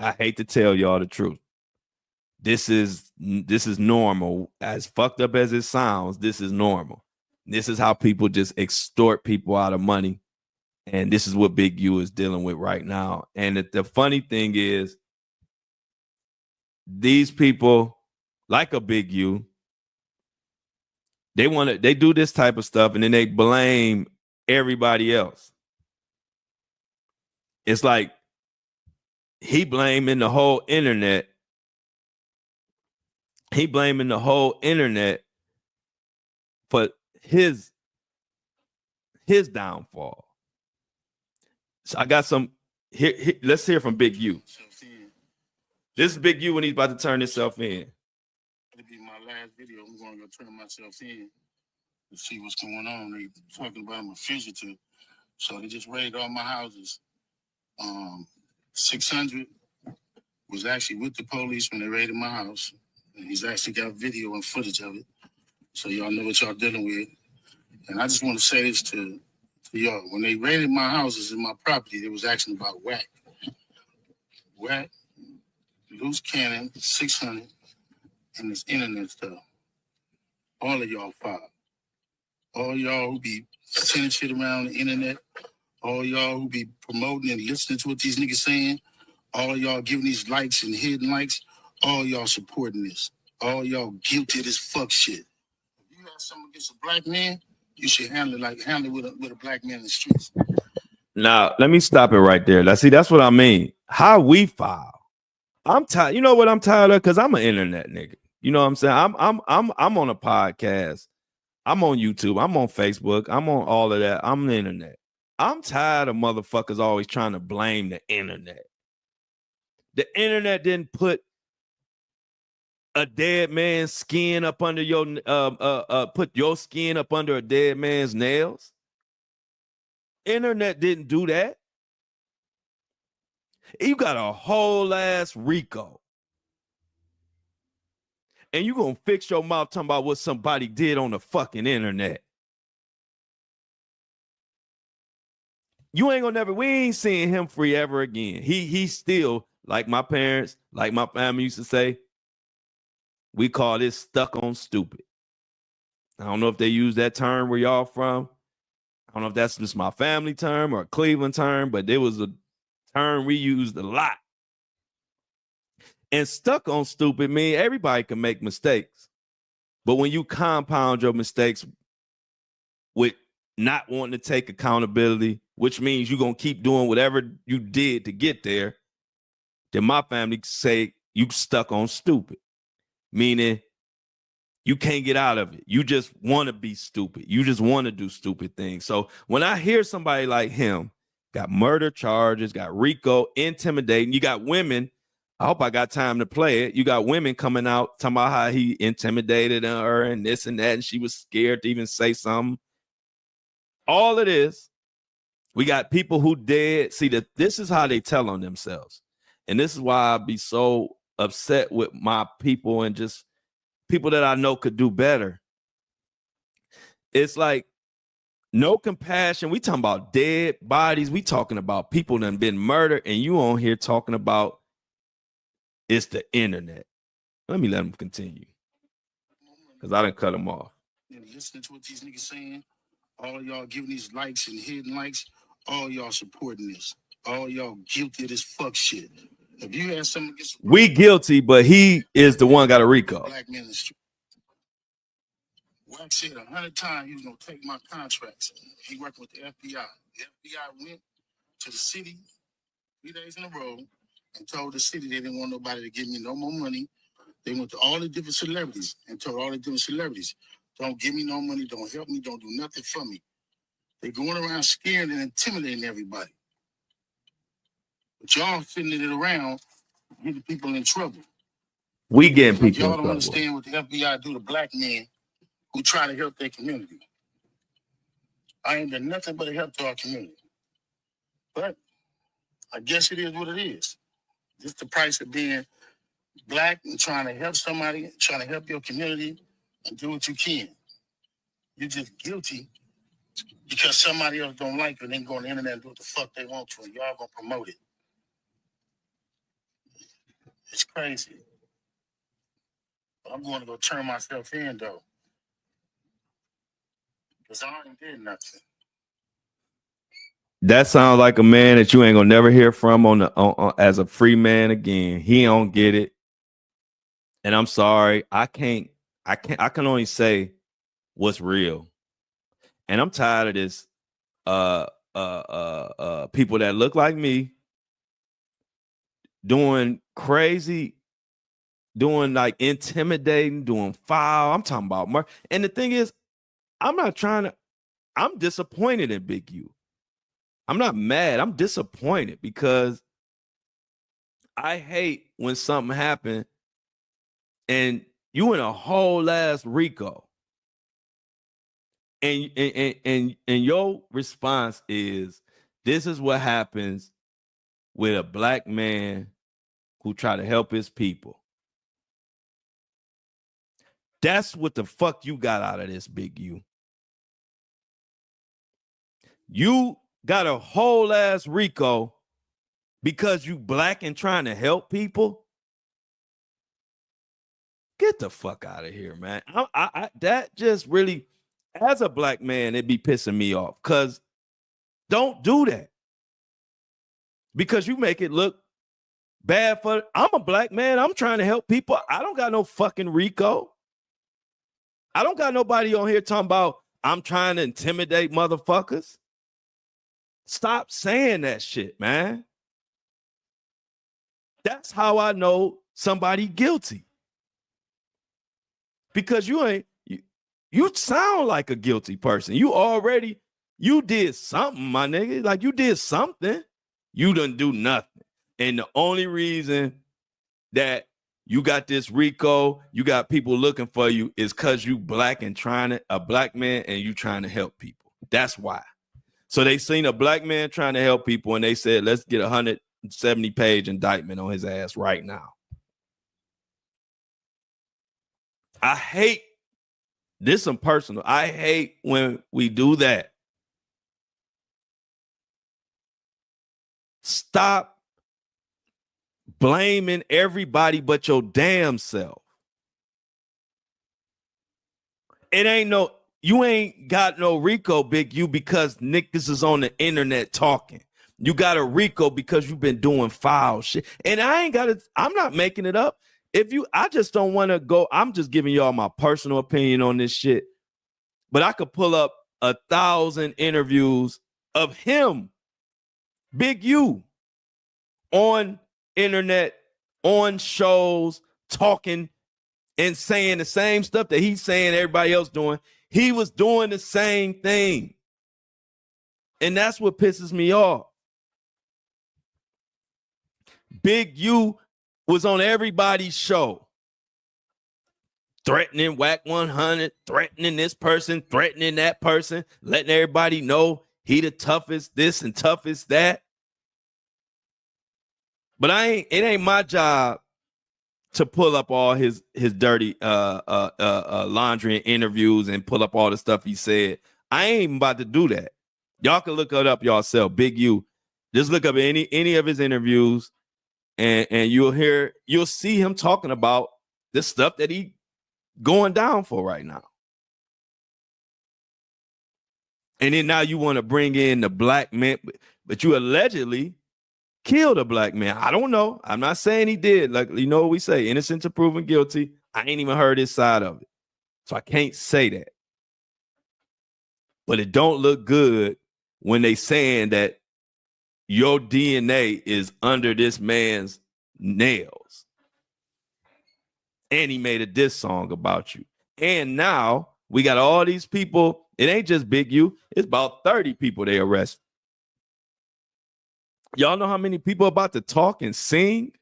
I hate to tell y'all the truth. This is normal. As fucked up as it sounds, this is normal. This is how people just extort people out of money. And this is what Big U is dealing with right now. And the funny thing is, these people, like a Big U, they do this type of stuff and then they blame everybody else. It's like he blaming the whole internet. He blaming the whole internet for his downfall. So I got some here. Let's hear from Big U. This is Big U when he's about to turn himself in. It'll be my last video. I'm going to go turn myself in to see what's going on. They talking about I'm a fugitive. So they just raided all my houses. 600 was actually with the police when they raided my house. And he's actually got video and footage of it. So y'all know what y'all dealing with. And I just want to say this to y'all. When they raided my houses and my property, they was asking about whack. Whack, loose cannon, 600, and this internet stuff. All of y'all filed. All y'all who be sending shit around the internet, all y'all who be promoting and listening to what these niggas saying, all y'all giving these likes and hidden likes, all y'all supporting this. All y'all guilty of this fuck shit. If you have something against a black man, you should handle it with a black man in the streets. Now, let me stop it right there. Let's see, that's what I mean. How we file. I'm tired. You know what I'm tired of? Because I'm an internet nigga. You know what I'm saying? I'm on a podcast. I'm on YouTube. I'm on Facebook. I'm on all of that. I'm the internet. I'm tired of motherfuckers always trying to blame the internet. The internet didn't put a dead man's skin up under your put your skin up under a dead man's nails. Internet didn't do that. You got a whole ass RICO. And you gonna fix your mouth talking about what somebody did on the fucking internet. You ain't gonna we ain't seeing him free ever again. He's still, like my parents, like my family used to say, we call this stuck on stupid. I don't know if they use that term where y'all from. I don't know if that's just my family term or a Cleveland term, but there was a term we used a lot. And stuck on stupid mean everybody can make mistakes. But when you compound your mistakes with not wanting to take accountability, which means you're going to keep doing whatever you did to get there, then my family say you stuck on stupid. Meaning You can't get out of it. You just want to be stupid. You just want to do stupid things. So when I hear somebody like him got murder charges, got RICO, intimidating, you got women. I hope I got time to play it. You got women coming out talking about how he intimidated her and this and that, and she was scared to even say something. All it is, we got people who dead. See, that this is how they tell on themselves. And this is why I be so upset with my people and just people that I know could do better. It's like no compassion. We talking about dead bodies. We talking about people that have been murdered, and you on here talking about it's the internet. Let me let them continue, because I didn't cut them off. And listening to what these niggas saying, all y'all giving these likes and hidden likes, all y'all supporting this. All y'all guilty of this fuck shit. If you had something against we guilty, but he is the one got a RICO. black men in the street. Wax said 100 times he was gonna take my contracts. He working with the FBI. The FBI went to the city 3 days in a row and told the city they didn't want nobody to give me no more money. They went to all the different celebrities and told all the different celebrities, don't give me no money, don't help me, don't do nothing for me. They going around scaring and intimidating everybody. But y'all sitting it around getting people in trouble. We getting people Y'all in don't trouble. understand what the FBI do to black men who try to help their community. I ain't done nothing but help to our community. But I guess it is what it is. This is the price of being black and trying to help somebody, trying to help your community and do what you can. You're just guilty because somebody else don't like you and they can go on the internet and do what the fuck they want to, and y'all gonna promote it. It's crazy. But I'm going to go turn myself in though. Because I ain't did nothing. That sounds like a man that you ain't gonna never hear from as a free man again. He don't get it. And I'm sorry, I can only say what's real. And I'm tired of this people that look like me doing crazy, doing like intimidating, doing foul. I'm talking about murder. And the thing is, I'm disappointed in Big U. I'm not mad. I'm disappointed because I hate when something happened and you in a whole ass RICO. And your response is, this is what happens with a black man who try to help his people. That's what the fuck you got out of this, Big U. You got a whole ass RICO because you black and trying to help people. Get the fuck out of here, man. That just really, as a black man, it be pissing me off. Because don't do that. Because you make it look bad for, I'm a black man. I'm trying to help people. I don't got no fucking RICO. I don't got nobody on here talking about I'm trying to intimidate motherfuckers. Stop saying that shit, man. That's how I know somebody guilty. Because you sound like a guilty person. You did something, my nigga. Like you did something. You didn't do nothing. And the only reason that you got this RICO, you got people looking for you is because you black and a black man and you trying to help people. That's why. So they seen a black man trying to help people and they said, let's get a 170-page indictment on his ass right now. I hate this in personal. I hate when we do that. Stop blaming everybody but your damn self. You ain't got no RICO, Big U, because niggas is on the internet talking. You got a RICO because you've been doing foul shit. And I'm not making it up. I just don't want to go. I'm just giving y'all my personal opinion on this shit. But I could pull up 1,000 interviews of him, Big U, on internet, on shows, talking and saying the same stuff that he's saying everybody else doing. He was doing the same thing. And that's what pisses me off. Big U was on everybody's show. Threatening Whack 100, threatening this person, threatening that person, letting everybody know he the toughest this and toughest that. But it ain't my job to pull up all his dirty laundry and interviews and pull up all the stuff he said. I ain't even about to do that. Y'all can look it up yourself. Big U. Just look up any of his interviews and you'll see him talking about the stuff that he going down for right now. And then now you want to bring in the black man, but you allegedly killed a black man. I don't know. I'm not saying he did. Like, you know what we say, innocent to proven guilty. I ain't even heard his side of it. So I can't say that. But it don't look good when they saying that your DNA is under this man's nails. And he made a diss song about you. And now we got all these people. It ain't just Big U. It's about 30 people they arrest. Y'all know how many people about to talk and sing?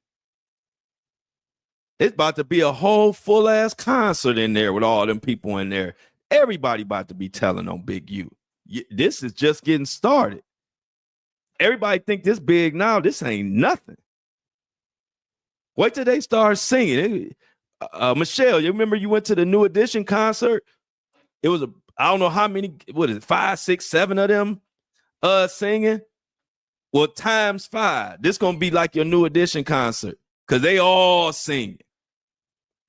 It's about to be a whole full-ass concert in there with all them people in there. Everybody about to be telling on Big U. This is just getting started. Everybody think this big now. This ain't nothing. Wait till they start singing. Michelle, you remember you went to the New Edition concert? It was I don't know how many, 5, 6, 7 of them singing? Well, times 5. This gonna be like your New Edition concert because they all singing.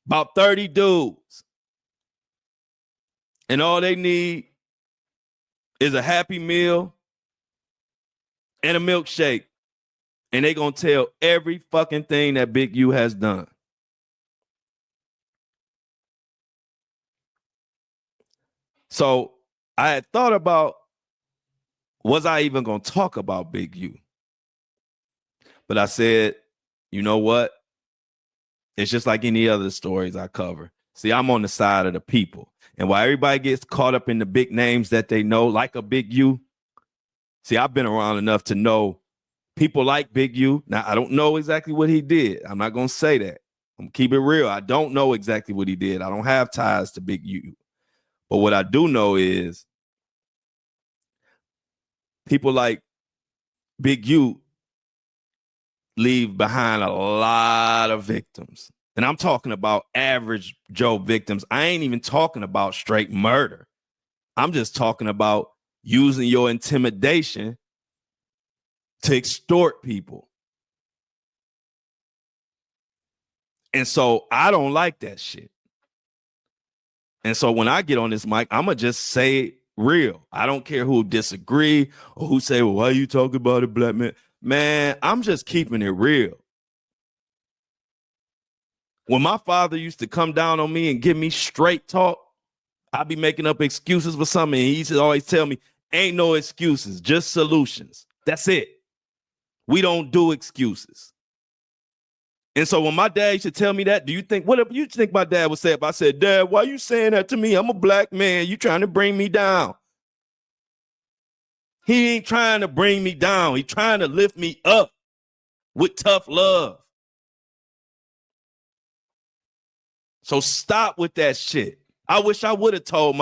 About 30 dudes. And all they need is a Happy Meal and a milkshake. And they gonna tell every fucking thing that Big U has done. So I had thought about, was I even going to talk about Big U? But I said, you know what? It's just like any other stories I cover. See, I'm on the side of the people. And while everybody gets caught up in the big names that they know, like a Big U, see, I've been around enough to know people like Big U. Now, I don't know exactly what he did. I'm not going to say that. I'm going to keep it real. I don't know exactly what he did. I don't have ties to Big U. But what I do know is people like Big U leave behind a lot of victims. And I'm talking about average Joe victims. I ain't even talking about straight murder. I'm just talking about using your intimidation to extort people. And so I don't like that shit. And so when I get on this mic, I'm going to just say it real. I don't care who disagree or who say, well, why you talking about a black man? Man, I'm just keeping it real. When my father used to come down on me and give me straight talk, I'd be making up excuses for something. And he used to always tell me, ain't no excuses, just solutions. That's it. We don't do excuses. And so when my dad used to tell me that, what do you think my dad would say if I said, Dad, why are you saying that to me? I'm a black man. You trying to bring me down. He ain't trying to bring me down. He's trying to lift me up with tough love. So stop with that shit. I wish I would have told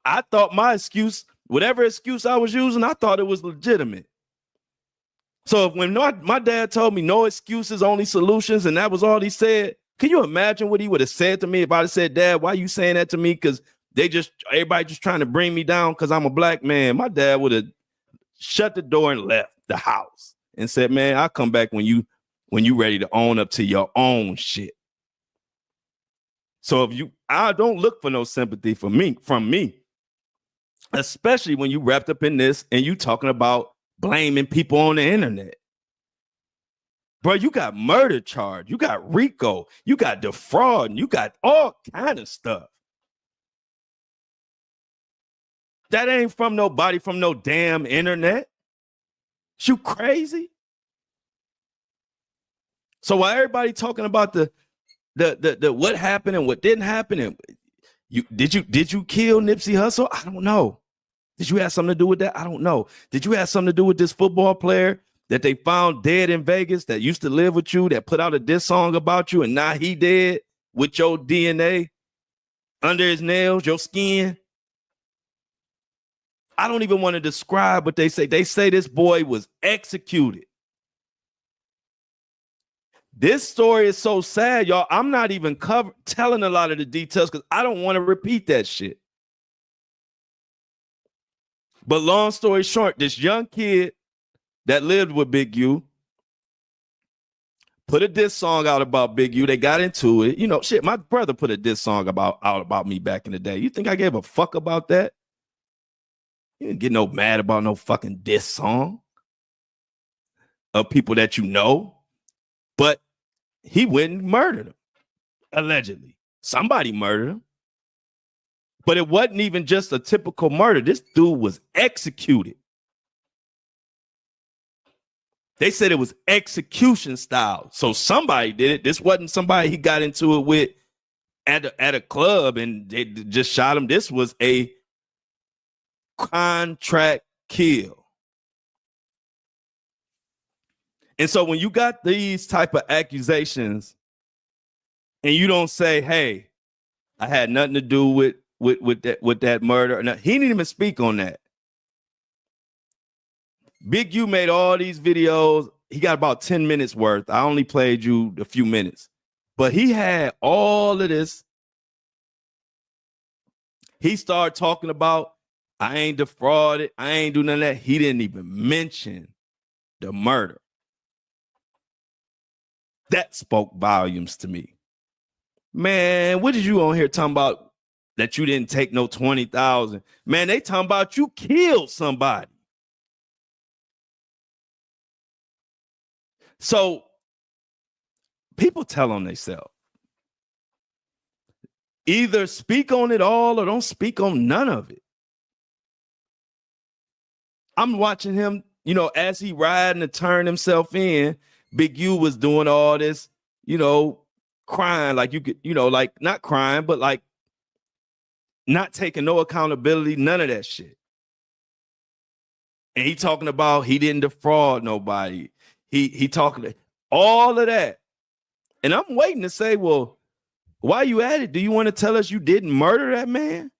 I thought my excuse, whatever excuse I was using, I thought it was legitimate. So when my dad told me no excuses, only solutions, and that was all he said, can you imagine what he would have said to me if I'd have said, Dad, why are you saying that to me? Because everybody just trying to bring me down because I'm a black man. My dad would have shut the door and left the house and said, man, I'll come back when you ready to own up to your own shit. So I don't look for no sympathy from me, especially when you wrapped up in this and you talking about blaming people on the internet. Bro, you got murder charge, you got RICO, you got defraud, you got all kind of stuff. That ain't from nobody from no damn internet. You crazy? So while everybody talking about the the what happened and what didn't happen. And did you kill Nipsey Hussle? I don't know. Did you have something to do with that? I don't know. Did you have something to do with this football player that they found dead in Vegas that used to live with you, that put out a diss song about you, and now he dead with your DNA under his nails, your skin? I don't even want to describe what they say. They say this boy was executed. This story is so sad, y'all. I'm not even telling a lot of the details because I don't want to repeat that shit. But long story short, this young kid that lived with Big U put a diss song out about Big U. They got into it. You know, shit, my brother put a diss song out about me back in the day. You think I gave a fuck about that? You didn't get no mad about no fucking diss song of people that you know. But he went and murdered him, allegedly. Somebody murdered him. But it wasn't even just a typical murder. This dude was executed. They said it was execution style. So somebody did it. This wasn't somebody he got into it with at a club and they just shot him. This was a contract kill. And so when you got these type of accusations and you don't say, hey, I had nothing to do with that murder. No, he didn't even speak on that. Big U made all these videos. He got about 10 minutes worth. I only played you a few minutes. But he had all of this. He started talking about, I ain't defrauded. I ain't do none of that. He didn't even mention the murder. That spoke volumes to me. Man, what did you on here talking about that you didn't take no 20,000? Man, they talking about you killed somebody. So people tell on themselves. Either speak on it all or don't speak on none of it. I'm watching him, you know, as he riding to turn himself in. Big U was doing all this, you know, crying like you could, you know, like not crying, but like not taking no accountability, none of that shit. And he talking about he didn't defraud nobody. He talking all of that. And I'm waiting to say, well, why you at it? Do you want to tell us you didn't murder that man?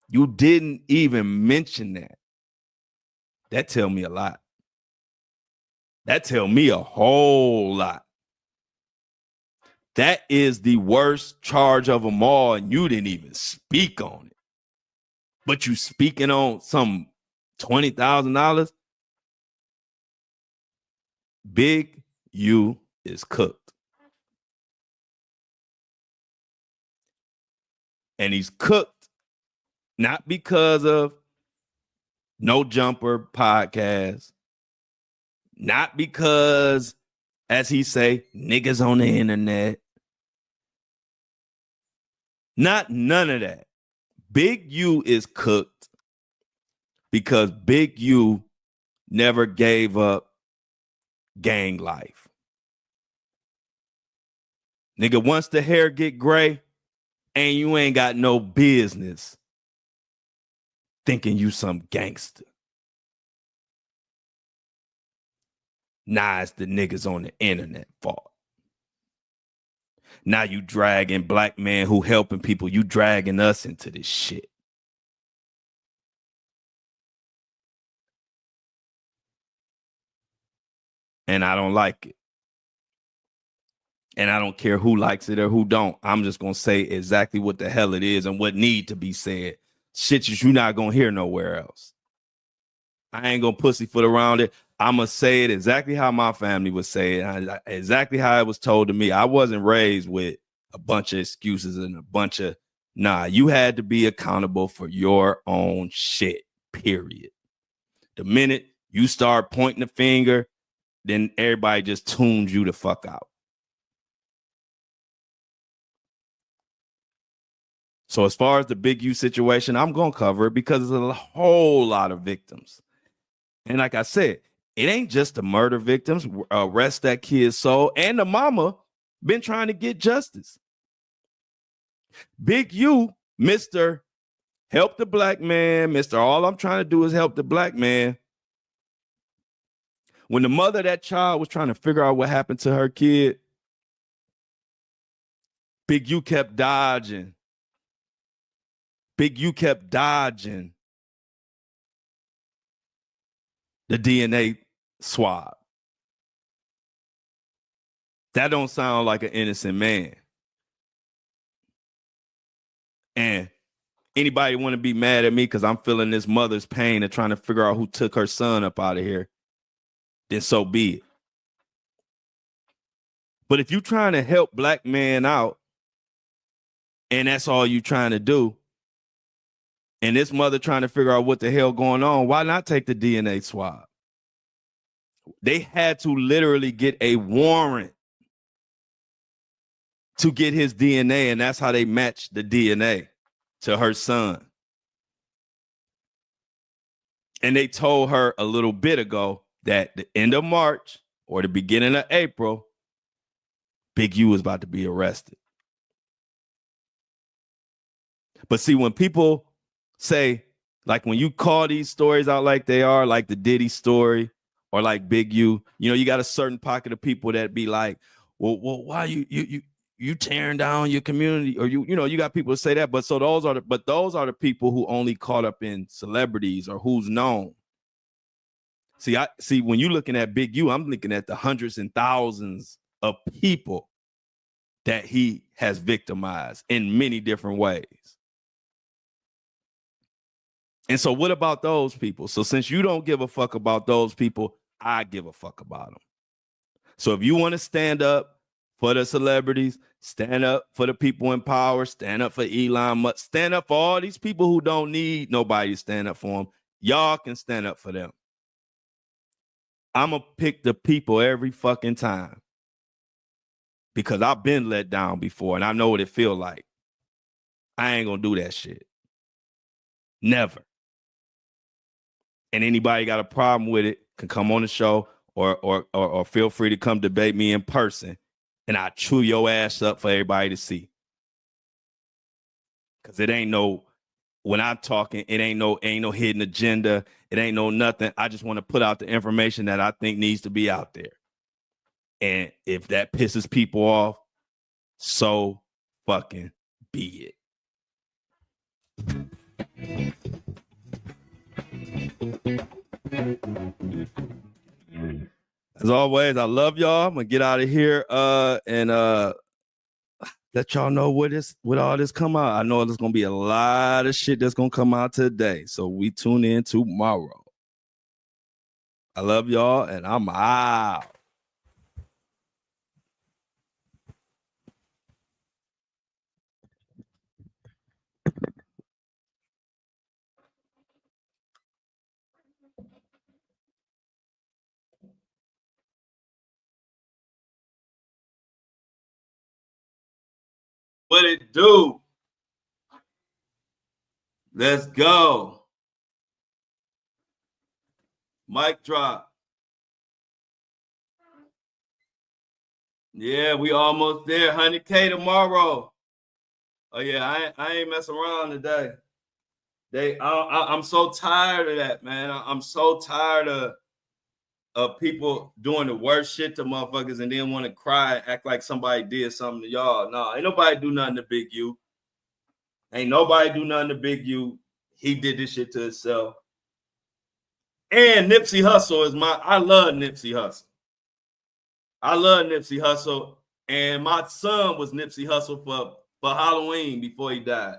You didn't even mention that. That tell me a lot. That tell me a whole lot. That is the worst charge of them all, and you didn't even speak on it. But you speaking on some $20,000? Big U is cooked. And he's cooked not because of No Jumper podcast, not because, as he say, niggas on the internet. Not none of that. Big U is cooked because Big U never gave up gang life. Nigga, once the hair get gray and you ain't got no business thinking you some gangster. Nah, it's the niggas on the internet fault. Now you dragging black men who helping people, you dragging us into this shit. And I don't like it. And I don't care who likes it or who don't. I'm just going to say exactly what the hell it is and what need to be said. Shit that you're not going to hear nowhere else. I ain't going to pussyfoot around it. I'm going to say it exactly how my family would say it. Exactly how it was told to me. I wasn't raised with a bunch of excuses and a bunch of, nah, you had to be accountable for your own shit, period. The minute you start pointing the finger, then everybody just tunes you the fuck out. So as far as the Big U situation, I'm going to cover it because there's a whole lot of victims. And like I said, it ain't just the murder victims, arrest that kid's soul, and the mama been trying to get justice. Big U, Mr. Help the black man, Mr. All I'm trying to do is help the black man. When the mother of that child was trying to figure out what happened to her kid, Big U kept dodging. Big U kept dodging the DNA swab. That don't sound like an innocent man. And anybody want to be mad at me because I'm feeling this mother's pain and trying to figure out who took her son up out of here, then so be it. But if you're trying to help black men out and that's all you trying to do, and this mother trying to figure out what the hell going on, why not take the DNA swab? They had to literally get a warrant to get his DNA, and that's how they matched the DNA to her son. And they told her a little bit ago that the end of March or the beginning of April, Big U was about to be arrested. But see, when people say, like when you call these stories out like they are, like the Diddy story or like Big U, you know, you got a certain pocket of people that be like, well, why you tearing down your community? Or you know, you got people to say that, but those are the people who only caught up in celebrities or who's known. See, when you're looking at Big U, I'm looking at the hundreds and thousands of people that he has victimized in many different ways. And so what about those people? So since you don't give a fuck about those people, I give a fuck about them. So if you want to stand up for the celebrities, stand up for the people in power, stand up for Elon Musk, stand up for all these people who don't need nobody to stand up for them, y'all can stand up for them. I'm going to pick the people every fucking time because I've been let down before and I know what it feel like. I ain't going to do that shit. Never. And anybody got a problem with it can come on the show or feel free to come debate me in person and I chew your ass up for everybody to see. Cause it ain't no, when I'm talking, it ain't no hidden agenda. It ain't no nothing. I just want to put out the information that I think needs to be out there. And if that pisses people off, so fucking be it. As always, I love y'all. I'm gonna get out of here and let y'all know what all this come out. I know there's gonna be a lot of shit that's gonna come out today. So we tune in tomorrow. I love y'all and I'm out. What it do? Let's go. Mic drop. Yeah, we almost there. 100K tomorrow. Oh yeah, I ain't messing around today. I'm so tired of that, man. I'm so tired of people doing the worst shit to motherfuckers and then want to cry and act like somebody did something to y'all. No, ain't nobody do nothing to Big U. Ain't nobody do nothing to Big U. He did this shit to himself. And Nipsey Hussle I love Nipsey Hussle. I love Nipsey Hussle. And my son was Nipsey Hussle for Halloween before he died.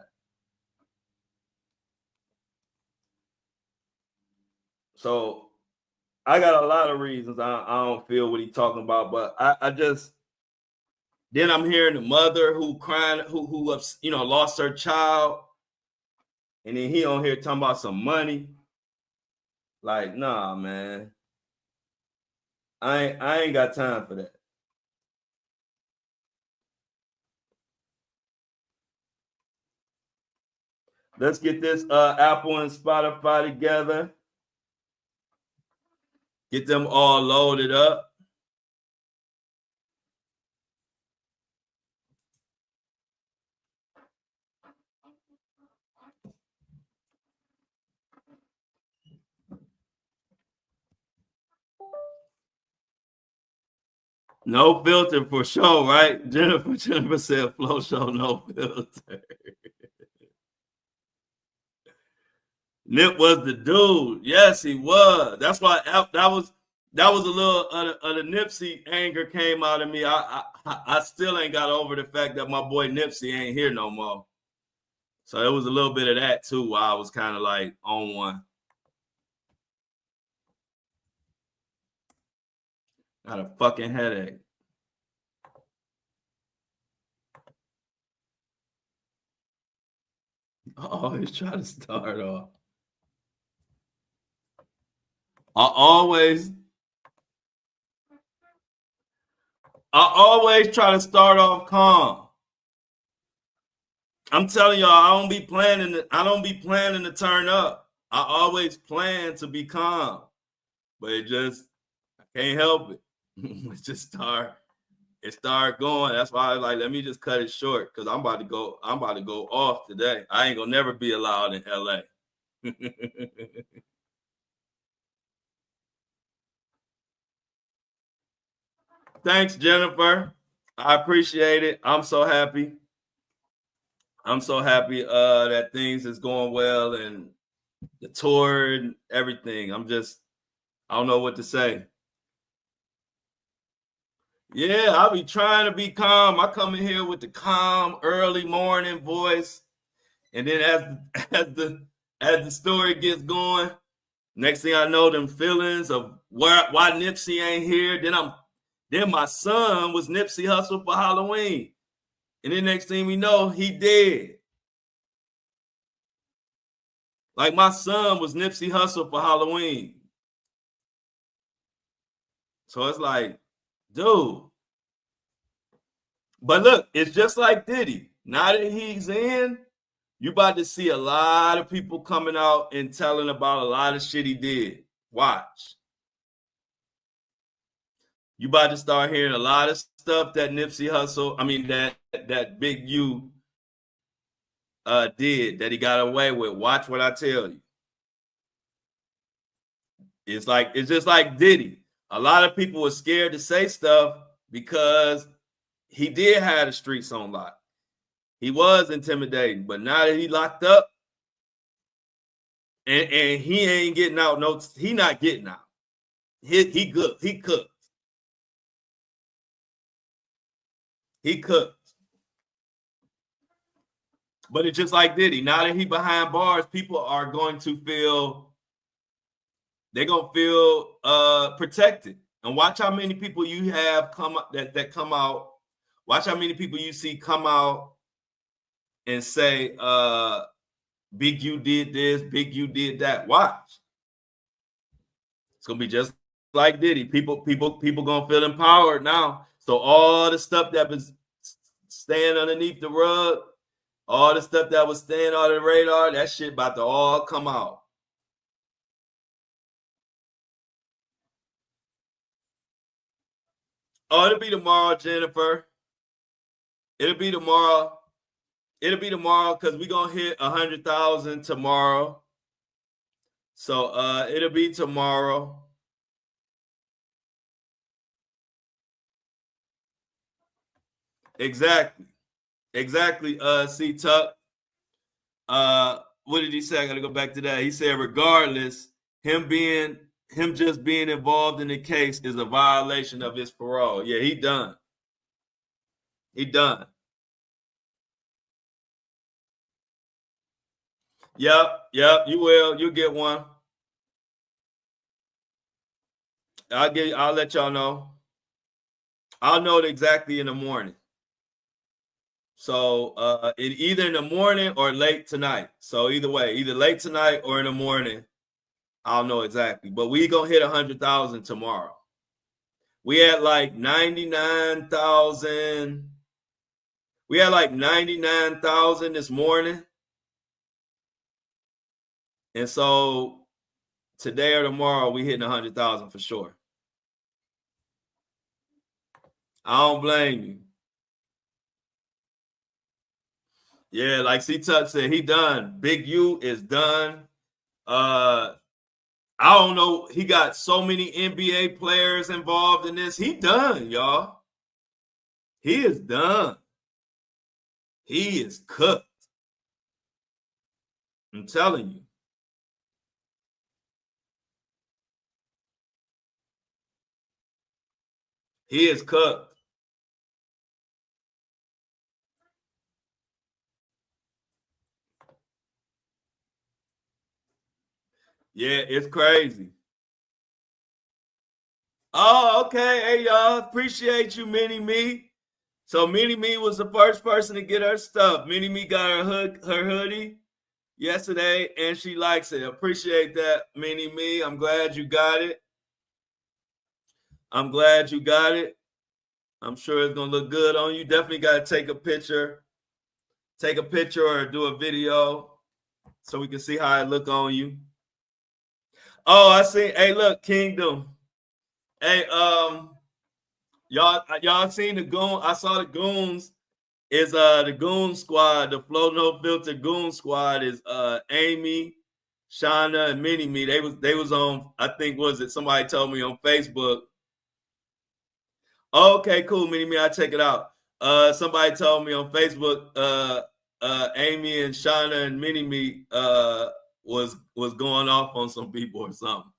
So I got a lot of reasons I don't feel what he's talking about, but I just, then I'm hearing the mother who crying, who lost her child, and then he on here talking about some money. Like, nah, man. I ain't got time for that. Let's get this Apple and Spotify together. Get them all loaded up. No filter for sure, right? Jennifer said flow show, no filter. Nip was the dude. Yes, he was. That's why that was a little of the Nipsey anger came out of me. I still ain't got over the fact that my boy Nipsey ain't here no more. So it was a little bit of that too, while I was kind of like on one. Got a fucking headache. Oh, he's trying to start off. I always try to start off calm. I'm telling y'all, I don't be planning to turn up. I always plan to be calm, but I can't help it. It start going. That's why I was like, let me just cut it short because I'm about to go off today. I ain't gonna never be allowed in LA. Thanks, Jennifer. I appreciate it. I'm so happy. That things is going well and the tour and everything. I don't know what to say. Yeah, I'll be trying to be calm. I come in here with the calm early morning voice. And then as the story gets going, next thing I know, them feelings of why Nipsey ain't here. Then my son was Nipsey Hussle for Halloween. And then next thing we know, he dead. Like my son was Nipsey Hussle for Halloween. So it's like, dude. But look, it's just like Diddy. Now that he's in, you about to see a lot of people coming out and telling about a lot of shit he did. Watch. You about to start hearing a lot of stuff that Nipsey Hussle, that Big U did, that he got away with. Watch what I tell you. It's just like Diddy. A lot of people were scared to say stuff because he did have the streets on lock. He was intimidating, but now that he locked up and he ain't getting out, he not getting out. He good. He cooked. He cooked. But it's just like Diddy. Now that he behind bars, people are going to feel protected. And watch how many people you have come up that come out. Watch how many people you see come out and say, Big U did this, Big U did that. Watch. It's gonna be just like Diddy. People gonna feel empowered now. So all the stuff that was staying underneath the rug, all the stuff that was staying on the radar, that shit about to all come out. Oh, it'll be tomorrow, Jennifer. It'll be tomorrow. It'll be tomorrow because we're gonna hit 100,000 tomorrow. So it'll be tomorrow. Exactly. C Tuck. What did he say? I gotta go back to that. He said, regardless, him just being involved in the case is a violation of his parole. Yeah, he done. Yep, you will. You'll get one. I'll let y'all know. I'll know it exactly in the morning. So either in the morning or late tonight. So either way, either late tonight or in the morning, I'll know exactly. But we gonna hit 100,000 tomorrow. We had like 99,000. We had like 99,000 this morning. And so today or tomorrow, we hitting 100,000 for sure. I don't blame you. Yeah, like C Tuck said, he done. Big U is done. I I don't know. He got so many NBA players involved in this. He done, y'all. He is done. He is cooked. I'm telling you. He is cooked. Yeah, it's crazy. Oh, okay. Hey, y'all. Appreciate you, Mini Me. So Mini Me was the first person to get her stuff. Mini Me got her hoodie yesterday, and she likes it. Appreciate that, Mini Me. I'm glad you got it. I'm glad you got it. I'm sure it's gonna look good on you. Definitely got to take a picture or do a video so we can see how it look on you. Oh, I see. Hey, look, Kingdom. Hey, y'all seen the goon? I saw the goons. Is the goon squad, the Flow No Filter goon squad is Amy, Shauna, and Mini Me. They was on, I think, was it somebody told me on Facebook. Okay, cool, Mini Me, I check it out. Somebody told me on Facebook, Amy and Shauna and Mini Me was going off on some people or something.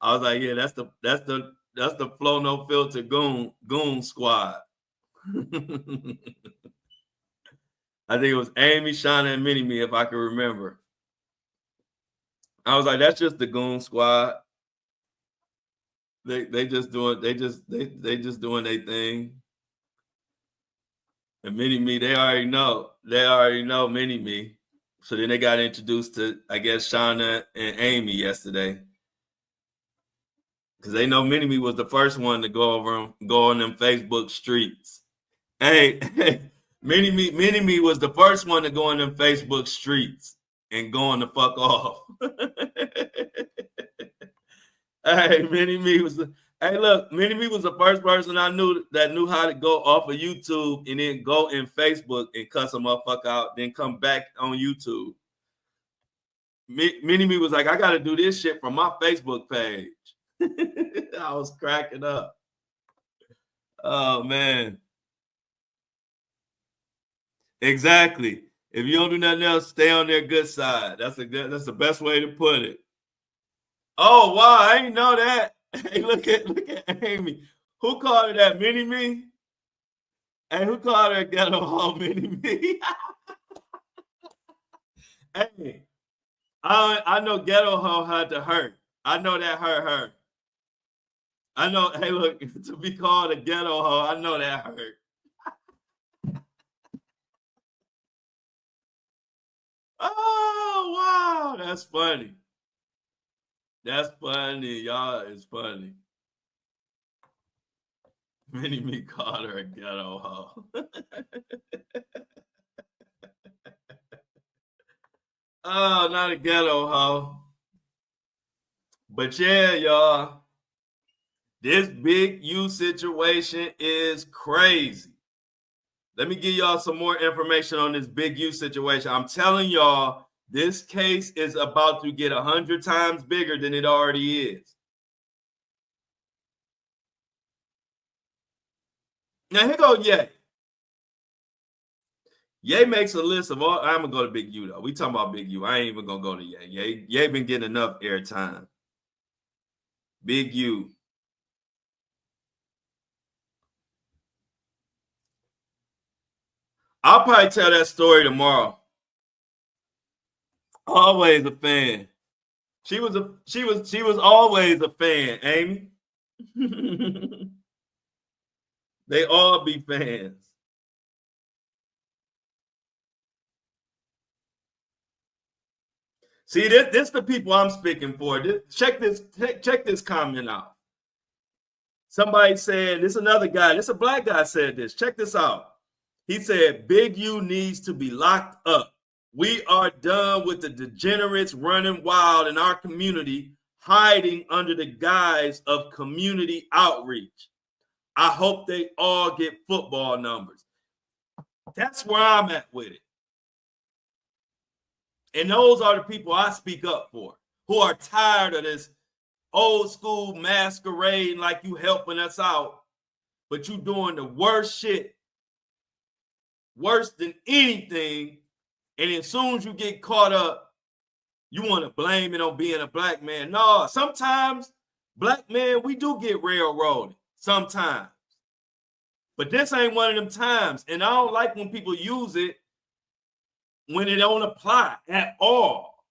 I was like, yeah, that's the Flow No Filter goon squad. I think it was Amy, Shauna, and Mini Me, if I can remember. I was like, that's just the goon squad. They just doing their thing. And Mini Me, they already know Mini Me. So then they got introduced to, I guess, Shauna and Amy yesterday. Because they know Mini Me was the first one to go on them Facebook streets. Hey, Mini Me was the first one to go on them Facebook streets and going the fuck off. Hey, Mini Me was the first person I knew that knew how to go off of YouTube and then go in Facebook and cuss a motherfucker out, then come back on YouTube. Mini Me was like, I got to do this shit from my Facebook page. I was cracking up. Oh man. Exactly. If you don't do nothing else, stay on their good side. That's the best way to put it. Oh wow, I didn't know that. Hey, look at Amy. Who called her that? Mini Me? And who called her ghetto hoe Mini Me? Hey, I know ghetto hoe had to hurt. I know that hurt. I know, hey, look, to be called a ghetto hoe, I know that hurt. Oh wow, that's funny. That's funny, y'all. It's funny. Mini Me called her a ghetto hoe. Oh, not a ghetto hoe. But yeah, y'all. This Big U situation is crazy. Let me give y'all some more information on this Big U situation. I'm telling y'all, this case is about to get 100 times bigger than it already is. Now, here go Ye. Ye makes a list of all. I'm going to go to Big U, though. We talking about Big U. I ain't even going to go to Ye. Ye been getting enough airtime. Big U. I'll probably tell that story tomorrow. Always a fan. She was always a fan, Amy. They all be fans. See, this the people I'm speaking for. Check this comment out. Somebody said, this another guy, this a black guy said this. Check this out. He said, Big U needs to be locked up. We are done with the degenerates running wild in our community, hiding under the guise of community outreach. I hope they all get football numbers. That's where I'm at with it. And those are the people I speak up for, who are tired of this old school masquerading like you helping us out, but you doing the worst shit, worse than anything. And as soon as you get caught up, you want to blame it on being a black man. No, sometimes black men, we do get railroaded sometimes. But this ain't one of them times. And I don't like when people use it when it don't apply at all.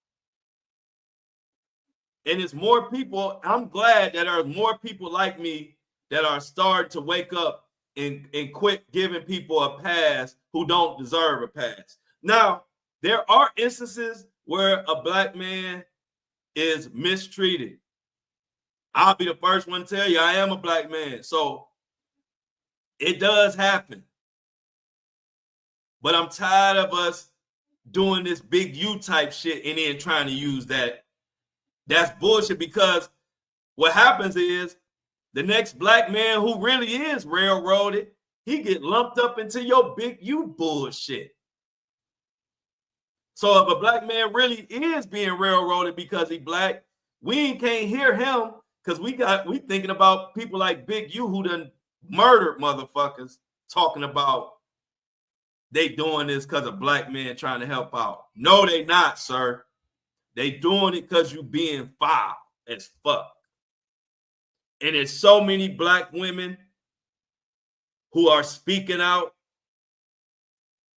And it's more people. I'm glad that there are more people like me that are starting to wake up and quit giving people a pass who don't deserve a pass. Now, there are instances where a black man is mistreated. I'll be the first one to tell you I am a black man. So it does happen. But I'm tired of us doing this big U type shit and then trying to use that. That's bullshit, because what happens is the next black man who really is railroaded, he get lumped up into your big U bullshit. So if a black man really is being railroaded because he black, we can't hear him because we thinking about people like Big U who done murdered motherfuckers talking about they doing this because a black man trying to help out. No, they not, sir. They doing it because you being foul as fuck. And there's so many black women who are speaking out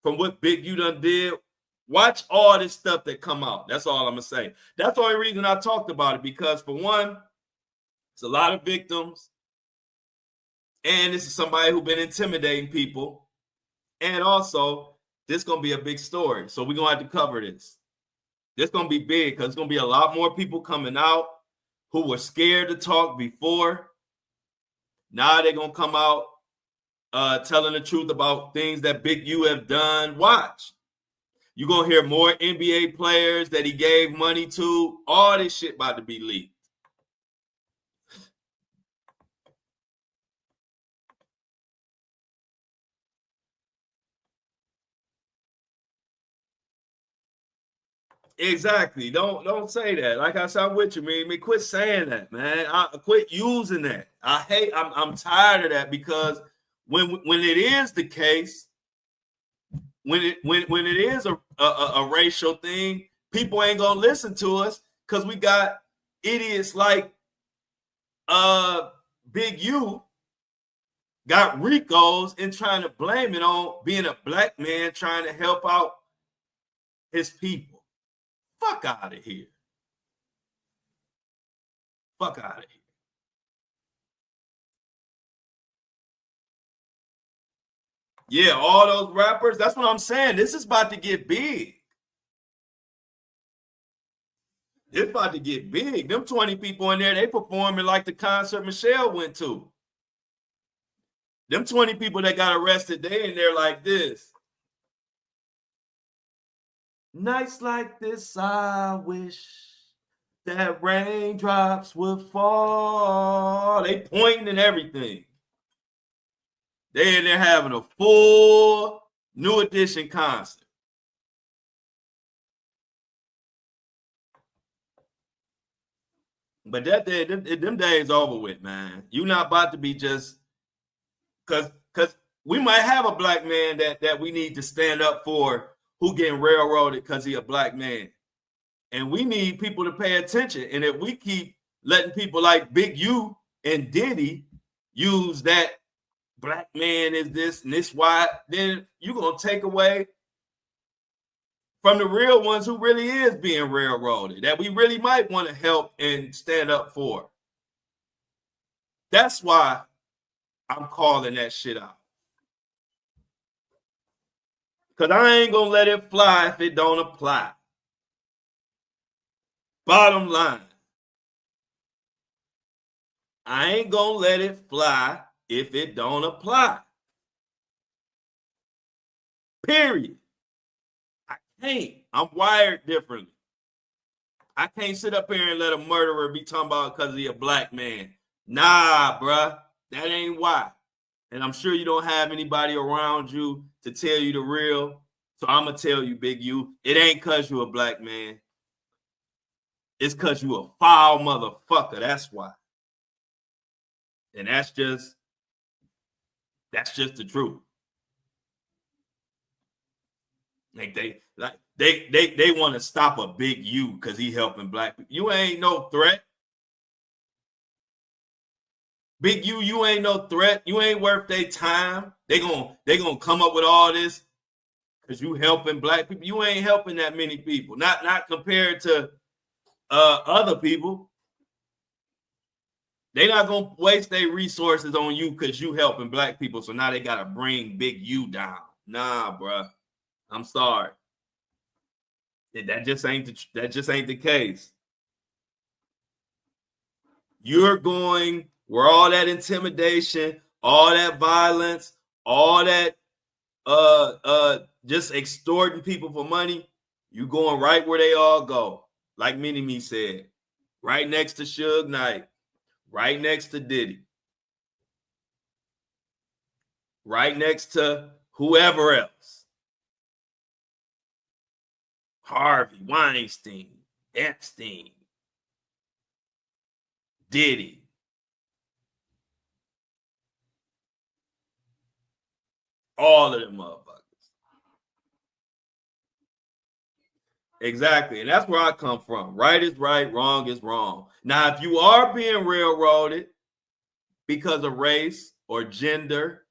from what Big U done did. Watch all this stuff that come out. That's all I'm gonna say. That's the only reason I talked about it, because for one, it's a lot of victims, and this is somebody who's been intimidating people, and also this is gonna be a big story. So we're gonna have to cover this. This is gonna be big because it's gonna be a lot more people coming out who were scared to talk before. Now they're gonna come out telling the truth about things that Big U have done. Watch. You're going to hear more NBA players that he gave money to. All this shit about to be leaked. Exactly. Don't say that. Like I said, I'm with you, man. Quit saying that, man. Quit using that. I'm tired of that, because when it is the case, when it is a racial thing, people ain't gonna listen to us because we got idiots like Big U got Ricos and trying to blame it on being a black man trying to help out his people. Fuck out of here. Fuck out of here. Yeah, all those rappers. That's what I'm saying. This is about to get big. It's about to get big. Them 20 people in there, they performing like the concert Michelle went to. Them 20 people that got arrested, they in there like this. Nights like this, I wish that raindrops would fall. They pointing and everything. They in there having a full New Edition concert. But them days over with, man. You not about to be just because we might have a black man that we need to stand up for who getting railroaded because he a black man. And we need people to pay attention. And if we keep letting people like Big U and Diddy use that black man is this and this why, then you're going to take away from the real ones who really is being railroaded, that we really might want to help and stand up for. That's why I'm calling that shit out. Because I ain't going to let it fly if it don't apply. Bottom line. I ain't going to let it fly if it don't apply. Period. I can't. I'm wired differently. I can't sit up here and let a murderer be talking about because he a black man. Nah, bruh. That ain't why. And I'm sure you don't have anybody around you to tell you the real. So I'm going to tell you, Big U, it ain't because you a black man. It's because you a foul motherfucker. That's why. And that's just the truth. Like they want to stop a big U because he helping black people. You ain't no threat. Big U, you ain't no threat. You ain't worth their time. They gonna come up with all this because you helping black people. You ain't helping that many people. Not compared to other people. They not gonna waste their resources on you because you helping black people. So now they gotta bring Big U down. Nah, bruh. I'm sorry. That just ain't the case. You're going where all that intimidation, all that violence, all that just extorting people for money, you going right where they all go. Like Mini-Me said, right next to Suge Knight, right next to Diddy, right next to whoever else. Harvey Weinstein, Epstein, Diddy. All of them motherfuckers. Exactly. And that's where I come from. Right is right, wrong is wrong. Now, if you are being railroaded because of race or gender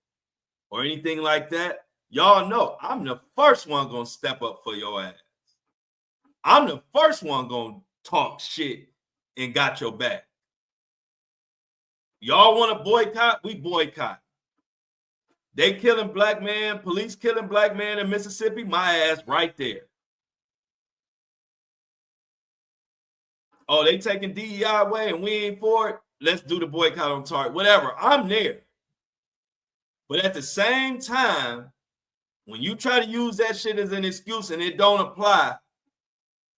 or anything like that, y'all know I'm the first one gonna step up for your ass. I'm the first one gonna talk shit and got your back. Y'all want to boycott? We boycott. They killing black man, police killing black man in Mississippi, my ass right there. Oh, they taking DEI away and we ain't for it? Let's do the boycott on Target. Whatever, I'm there. But at the same time, when you try to use that shit as an excuse and it don't apply,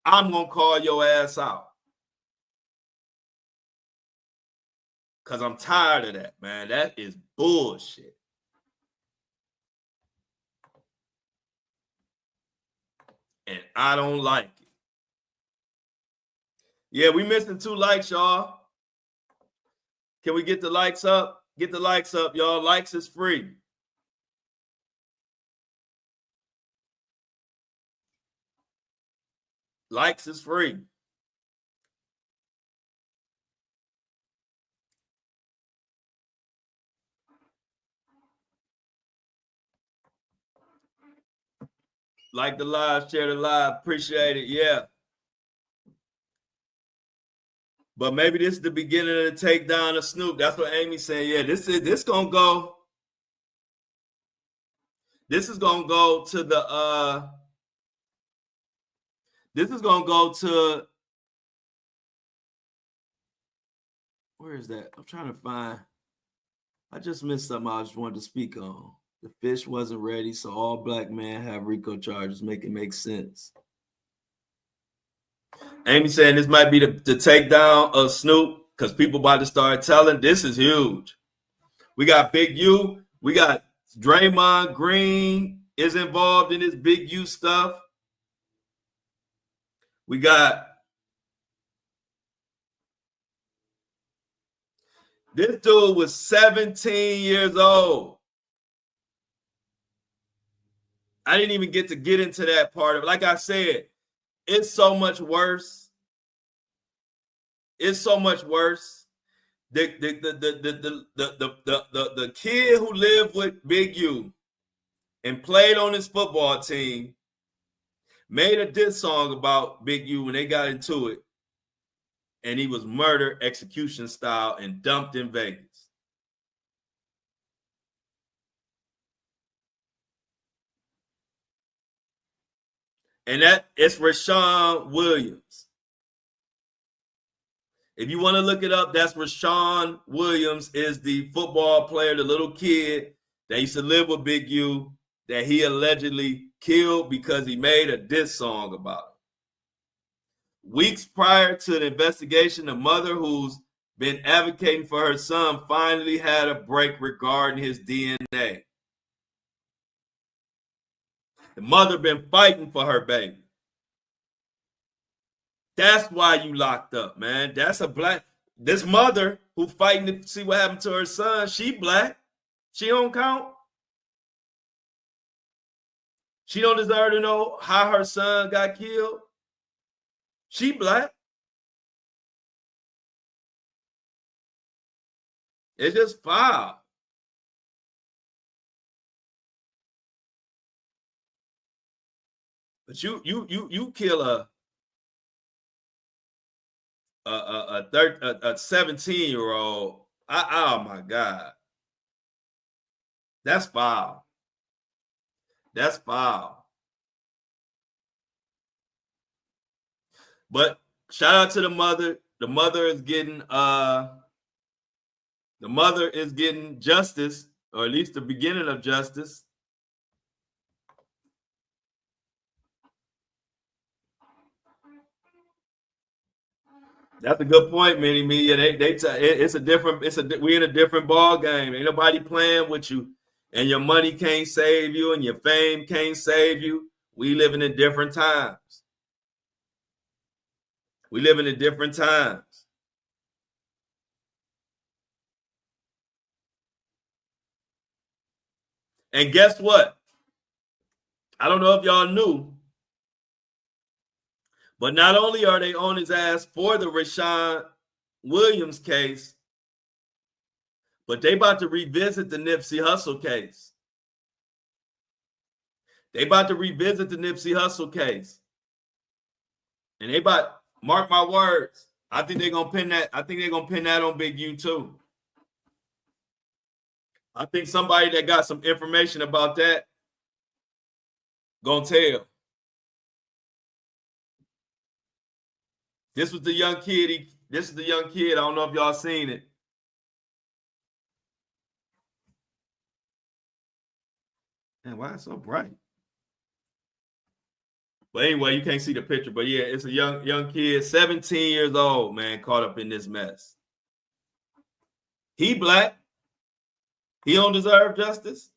I'm going to call your ass out. Because I'm tired of that, man. That is bullshit. And I don't like it. Yeah, we missing 2 likes, y'all. Can we get the likes up? Get the likes up, y'all. Likes is free. Likes is free. Like the live, share the live. Appreciate it. Yeah. But maybe this is the beginning of the takedown of Snoop. That's what Amy's saying. Yeah, this gonna go. This is gonna go to the this is gonna go to, where is that? I'm trying to find. I just missed something I just wanted to speak on. The fish wasn't ready, so all black men have RICO charges. Make it make sense. Amy saying this might be the takedown of Snoop because people about to start telling. This is huge. We got Big U. We got Draymond Green is involved in this Big U stuff. We got this dude was 17 years old. I didn't even get into that part of it. Like I said, it's so much worse. It's so much worse. The kid who lived with Big U and played on his football team made a diss song about Big U when they got into it, and he was murdered execution style and dumped in Vegas. And that it's Rashawn Williams. If you want to look it up, that's Rashawn Williams, is the football player, the little kid that used to live with Big U that he allegedly killed because he made a diss song about it. Weeks prior to the investigation, the mother who's been advocating for her son finally had a break regarding his DNA. The mother been fighting for her baby. That's why you locked up, man. That's a black. This mother who fighting to see what happened to her son, she black. She don't count. She don't deserve to know how her son got killed. She black. It's just foul. But you kill a 17-year-old. Oh my God. That's foul. That's foul. But shout out to the mother. The mother is getting justice, or at least the beginning of justice. That's a good point, Mini Me. Yeah, we in a different ball game. Ain't nobody playing with you, and your money can't save you, and your fame can't save you. We living in different times. We living in different times. And guess what? I don't know if y'all knew, but not only are they on his ass for the Rashawn Williams case, but they about to revisit the Nipsey Hussle case. They about to revisit the Nipsey Hussle case. And they about, mark my words, I think they're gonna pin that. I think they're gonna pin that on Big U too. I think somebody that got some information about that gonna tell. This was the young kid. This is the young kid. I don't know if y'all seen it. Man, why it's so bright? But anyway, you can't see the picture. But yeah, it's a young kid, 17 years old, man, caught up in this mess. He black. He don't deserve justice.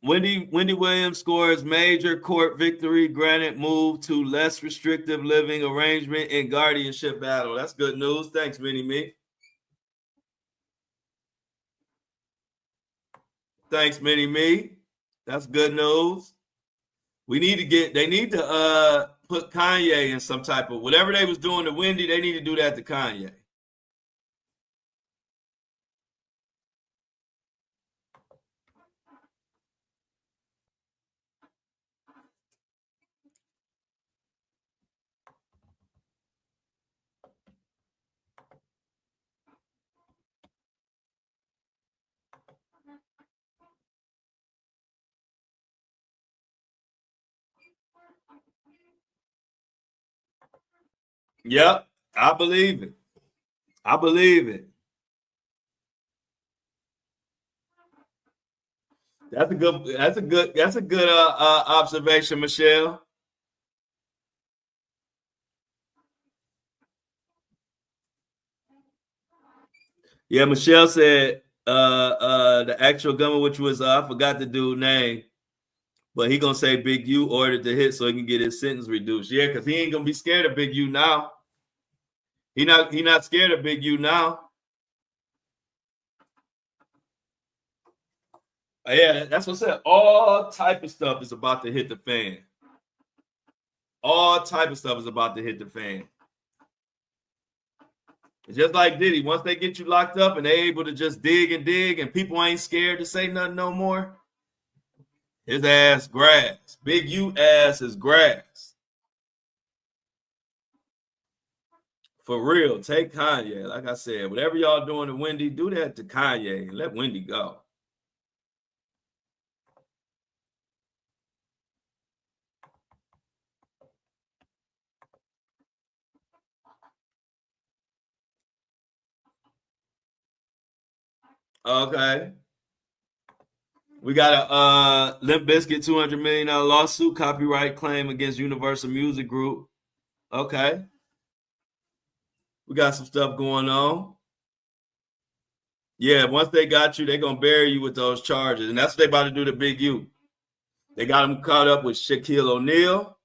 Wendy Williams scores major court victory, granted move to less restrictive living arrangement in guardianship battle. That's good news. Thanks, Mini Me. Thanks, Mini Me. That's good news. They need to put Kanye in some type of, whatever they was doing to Wendy, they need to do that to Kanye. Yep, I believe it. I believe it. That's a good observation, Michelle. Yeah, Michelle said the actual gunman, which was I forgot the dude's name, but he gonna say Big U ordered the hit so he can get his sentence reduced. Yeah, because he ain't gonna be scared of Big U now. He not scared of Big U now. Yeah, that's what I said. All type of stuff is about to hit the fan. All type of stuff is about to hit the fan. It's just like Diddy. Once they get you locked up and they're able to just dig and people ain't scared to say nothing no more, his ass grass. Big U ass is grass. For real, take Kanye. Like I said, whatever y'all doing to Wendy, do that to Kanye and let Wendy go. Okay. We got a Limp Bizkit $200 million lawsuit, copyright claim against Universal Music Group. Okay. We got some stuff going on. Yeah, once they got you, they're gonna bury you with those charges, and that's what they about to do to Big U. They got him caught up with Shaquille O'Neal.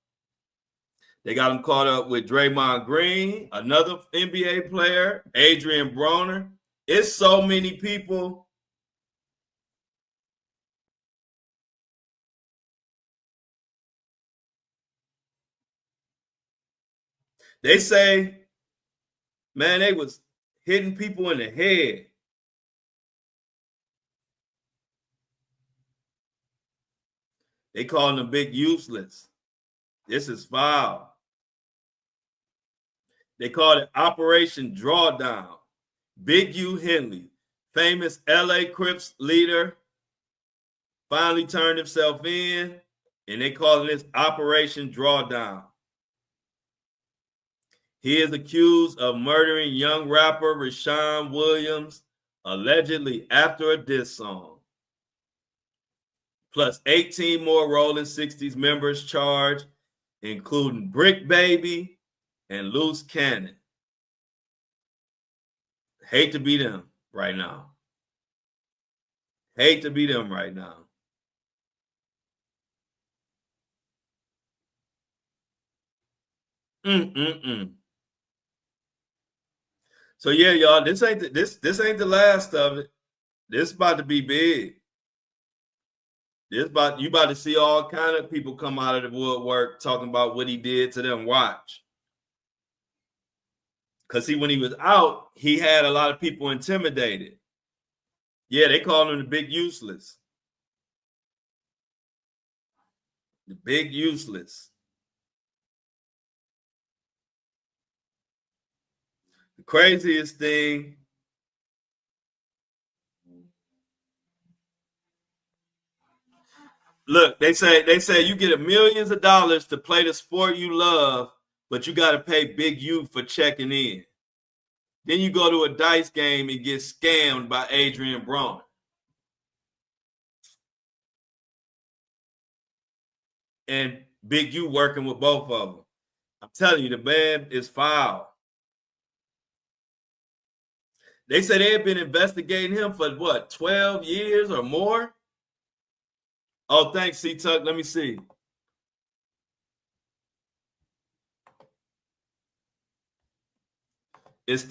They got him caught up with Draymond Green, another NBA player, Adrian Broner. It's so many people. They say, man, they was hitting people in the head. They calling them big useless. This is foul. They called it Operation Drawdown. Big U Henley, famous LA Crips leader, finally turned himself in, and they calling this Operation Drawdown. He is accused of murdering young rapper Rashawn Williams, allegedly after a diss song. Plus 18 more Rolling 60s members charged, including Brick Baby and Loose Cannon. Hate to be them right now. Hate to be them right now. So yeah, y'all, this ain't the last of it. This about to be big. You about to see all kind of people come out of the woodwork talking about what he did to them. Watch. Because see, when he was out, he had a lot of people intimidated. Yeah, they call him the big useless. The big useless. The craziest thing. Look, they say you get millions of dollars to play the sport you love, but you got to pay Big U for checking in. Then you go to a dice game and get scammed by Adrian Broner. And Big U working with both of them. I'm telling you, the man is foul. They say they have been investigating him for what, 12 years or more? Oh, thanks, C-Tuck. Let me see. It's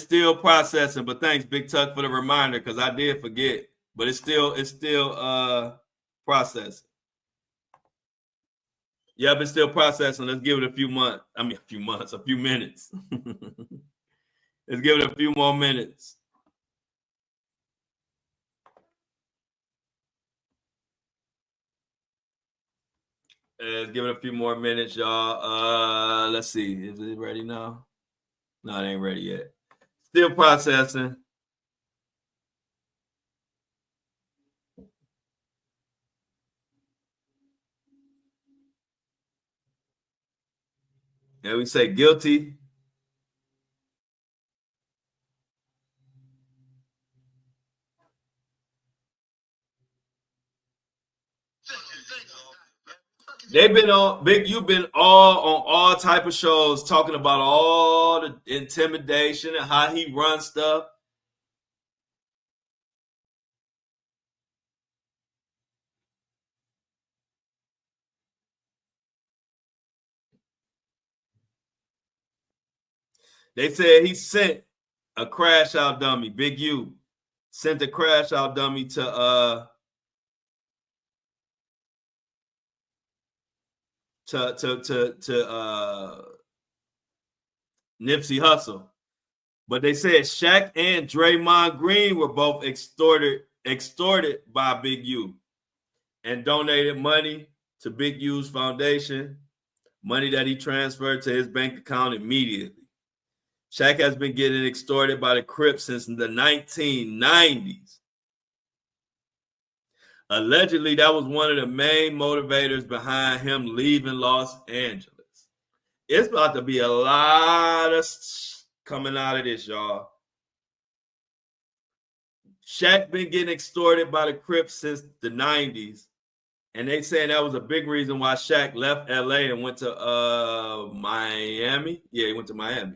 still processing, but thanks, Big Tuck, for the reminder, because I did forget. But it's still processing. Yep, it's still processing. Let's give it a few months. I mean, a few minutes. Let's give it a few more minutes. Let's give it a few more minutes, y'all. Let's see. Is it ready now? No, it ain't ready yet. Still processing. And we say guilty. They've been on Big. You've been all type of shows talking about all the intimidation and how he runs stuff. They said he sent a crash out dummy. Big U sent a crash out dummy to Nipsey Hussle. But they said Shaq and Draymond Green were both extorted by Big U and donated money to Big U's foundation, money that he transferred to his bank account immediately. Shaq has been getting extorted by the Crips since the 1990s. Allegedly, that was one of the main motivators behind him leaving Los Angeles. It's about to be a lot of coming out of this, y'all. Shaq been getting extorted by the Crips since the 90s. And they saying that was a big reason why Shaq left LA and went to Miami. Yeah, he went to Miami.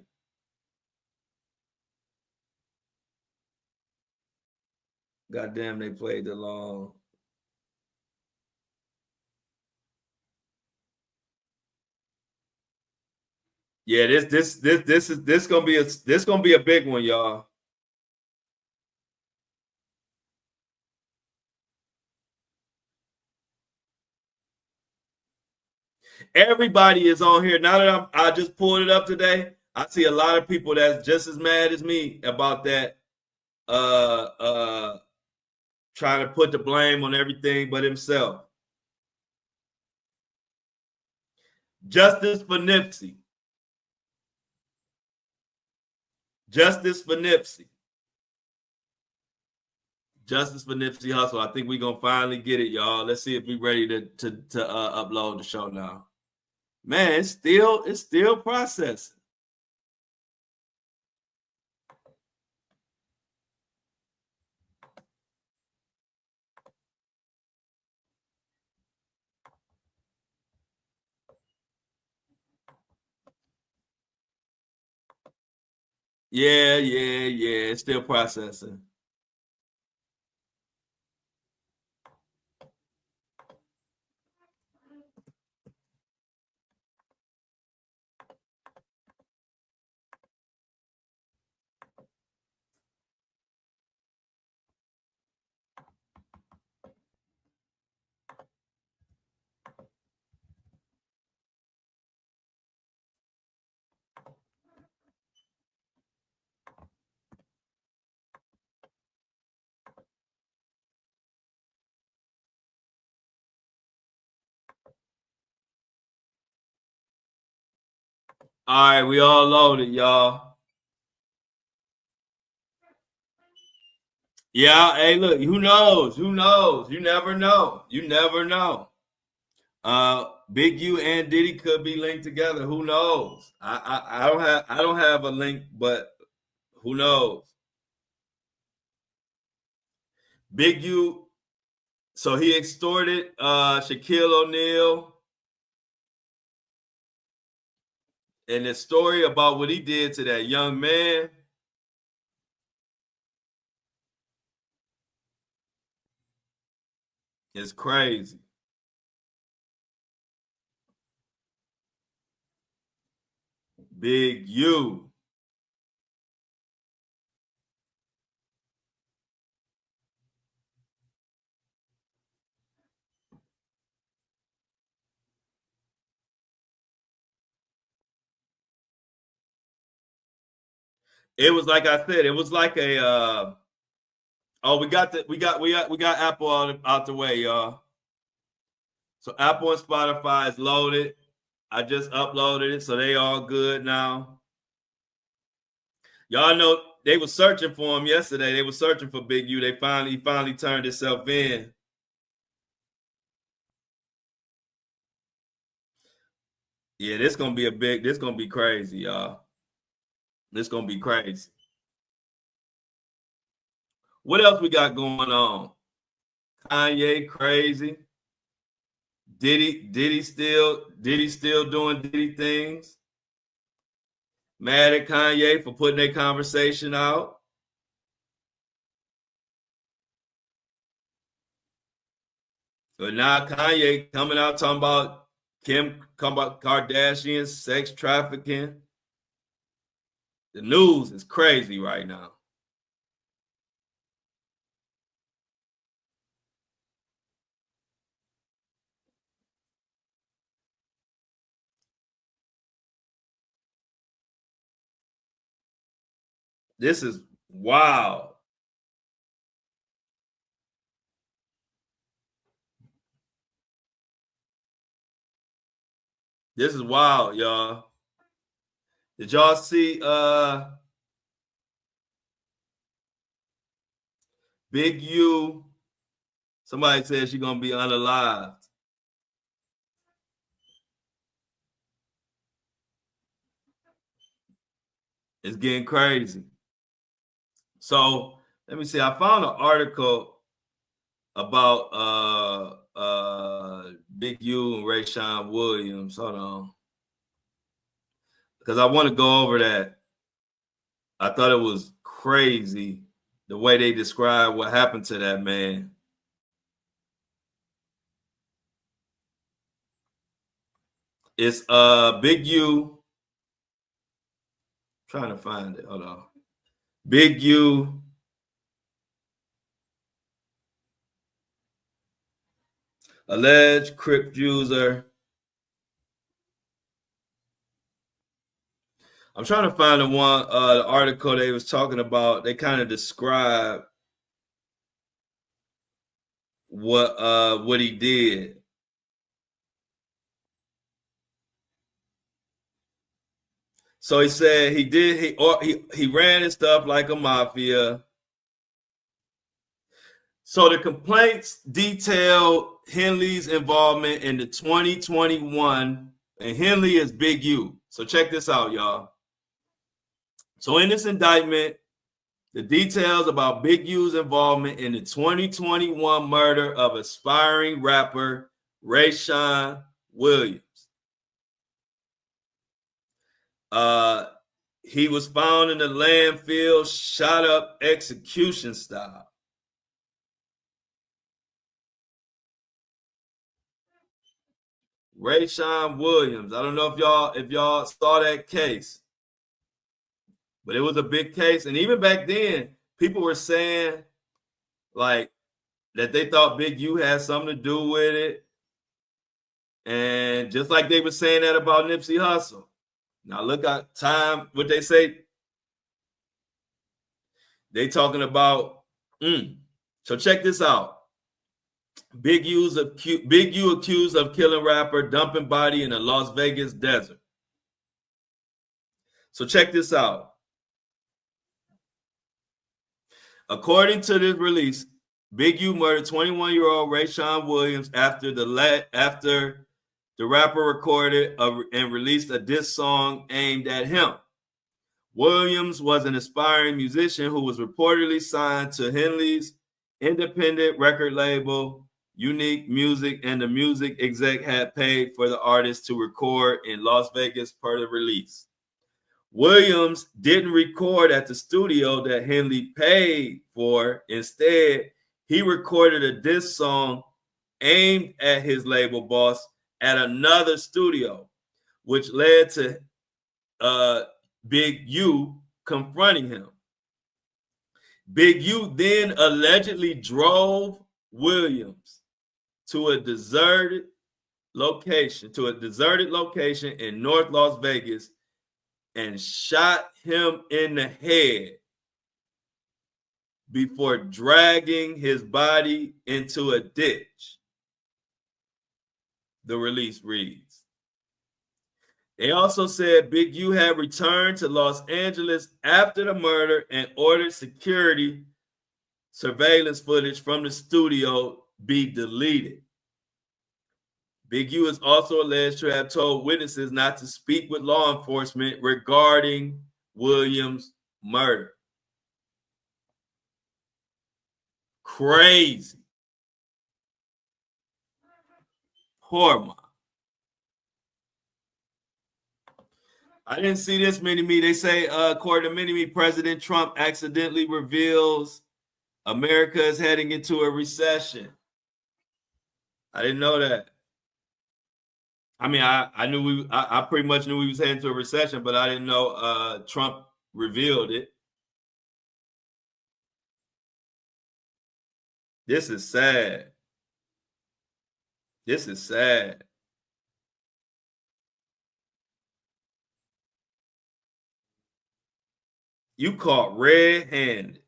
Goddamn, they played the long. Yeah, this gonna be a big one, y'all. Everybody is on here. Now that I just pulled it up today, I see a lot of people that's just as mad as me about that. Trying to put the blame on everything but himself. Justice for Nipsey. Justice for Nipsey. Justice for Nipsey Hussle. I think we're gonna finally get it, y'all. Let's see if we're ready to upload the show now. Man, it's still processing. Yeah, it's still processing. All right, we all loaded, y'all. Yeah, hey, look, who knows? Who knows? You never know. You never know. Big U and Diddy could be linked together. Who knows? I don't have a link, but who knows? Big U, so he extorted Shaquille O'Neal. And the story about what he did to that young man. Is crazy. Big U. It was like I said, it was like a we got Apple out the way, y'all. So Apple and Spotify is loaded. I just uploaded it, so they all good now. Y'all know they were searching for him yesterday. They were searching for Big U. He finally turned himself in. Yeah, this gonna be crazy, y'all. This gonna be crazy. What else we got going on? Kanye crazy. Diddy still doing Diddy things. Mad at Kanye for putting their conversation out. But now Kanye coming out talking about Kardashian sex trafficking. The news is crazy right now. This is wild. This is wild, y'all. Did y'all see Big U? Somebody said she's gonna be unalived. It's getting crazy. So let me see. I found an article about Big U and Rayshawn Williams. Hold on. Because I want to go over that. I thought it was crazy the way they describe what happened to that man. It's Big U. Trying to find it. Hold on. Big U. Alleged Crip user. I'm trying to find the one the article they was talking about. They kind of describe what he did. So he said he ran his stuff like a mafia. So the complaints detailed Henley's involvement in the 2021, and Henley is Big U. So check this out, y'all. So in this indictment, the details about Big U's involvement in the 2021 murder of aspiring rapper Rayshawn Williams. He was found in the landfill, shot up execution style. Rayshawn Williams. I don't know if y'all saw that case, but it was a big case. And even back then, people were saying like that they thought Big U had something to do with it. And just like they were saying that about Nipsey Hussle. Now look at time, what they say. They talking about, so check this out. Big U accused of killing rapper, dumping body in the Las Vegas desert. So check this out. According to this release, Big U murdered 21-year-old Rayshawn Williams after the rapper recorded and released a diss song aimed at him. Williams was an aspiring musician who was reportedly signed to Henley's independent record label, Unique Music, and the music exec had paid for the artist to record in Las Vegas per the release. Williams didn't record at the studio that Henley paid for. Instead, he recorded a diss song aimed at his label boss at another studio, which led to Big U confronting him. Big U then allegedly drove Williams to a deserted location in North Las Vegas and shot him in the head before dragging his body into a ditch. The release reads. They also said Big U had returned to Los Angeles after the murder and ordered security surveillance footage from the studio be deleted. Big U is also alleged to have told witnesses not to speak with law enforcement regarding Williams' murder. Crazy. Poor man. I didn't see this mini-me. They say, according to mini-me, President Trump accidentally reveals America is heading into a recession. I didn't know that. I mean, I pretty much knew we was heading to a recession, but I didn't know Trump revealed it. This is sad. This is sad. You caught red-handed.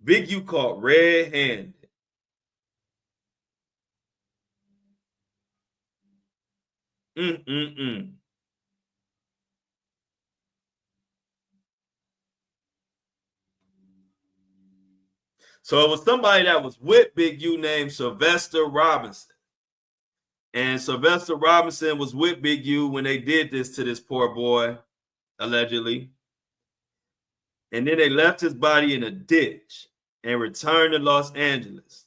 Big U caught red-handed. So it was somebody that was with Big U named Sylvester Robinson. And Sylvester Robinson was with Big U when they did this to this poor boy, allegedly. And then they left his body in a ditch and returned to Los Angeles,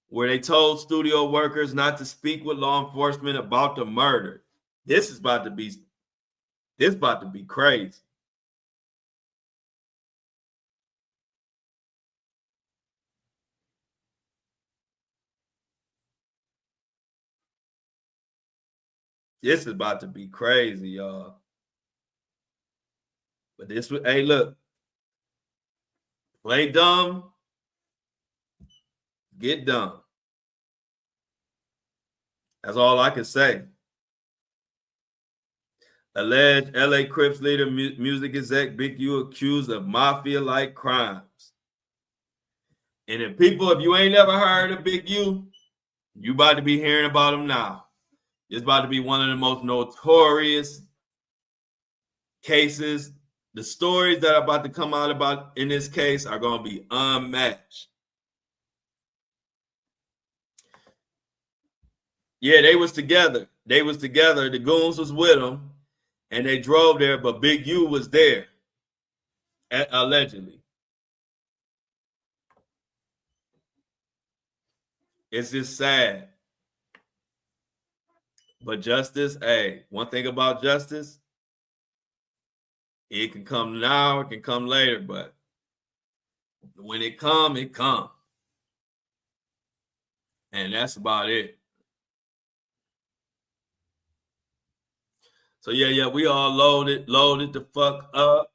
where they told studio workers not to speak with law enforcement about the murder. This is about to be crazy. This is about to be crazy, y'all. But this was, hey, look, play dumb, get dumb. That's all I can say. Alleged LA Crips leader, music exec Big U accused of mafia-like crimes. And if you ain't never heard of Big U, you about to be hearing about him now. It's about to be one of the most notorious cases. The stories that are about to come out about in this case are going to be unmatched. Yeah, they was together. The goons was with them, and they drove there, but Big U was there, allegedly. It's just sad. But justice, hey, one thing about justice, it can come now, it can come later, but when it come, it come. And that's about it. So yeah, we all loaded the fuck up.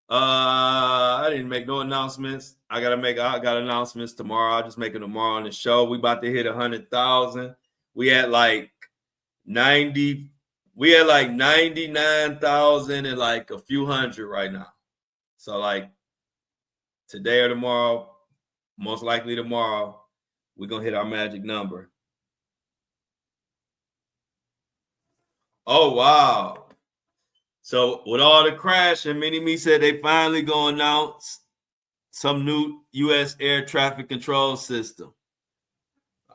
I didn't make no announcements. I got announcements tomorrow. I'll just make it tomorrow on the show. We about to hit 100,000. We had like 99,000 and like a few hundred right now. So like today or tomorrow, most likely tomorrow, we're gonna hit our magic number. Oh wow. So with all the crashing, Mini Me said they finally gonna announce some new U.S. air traffic control system.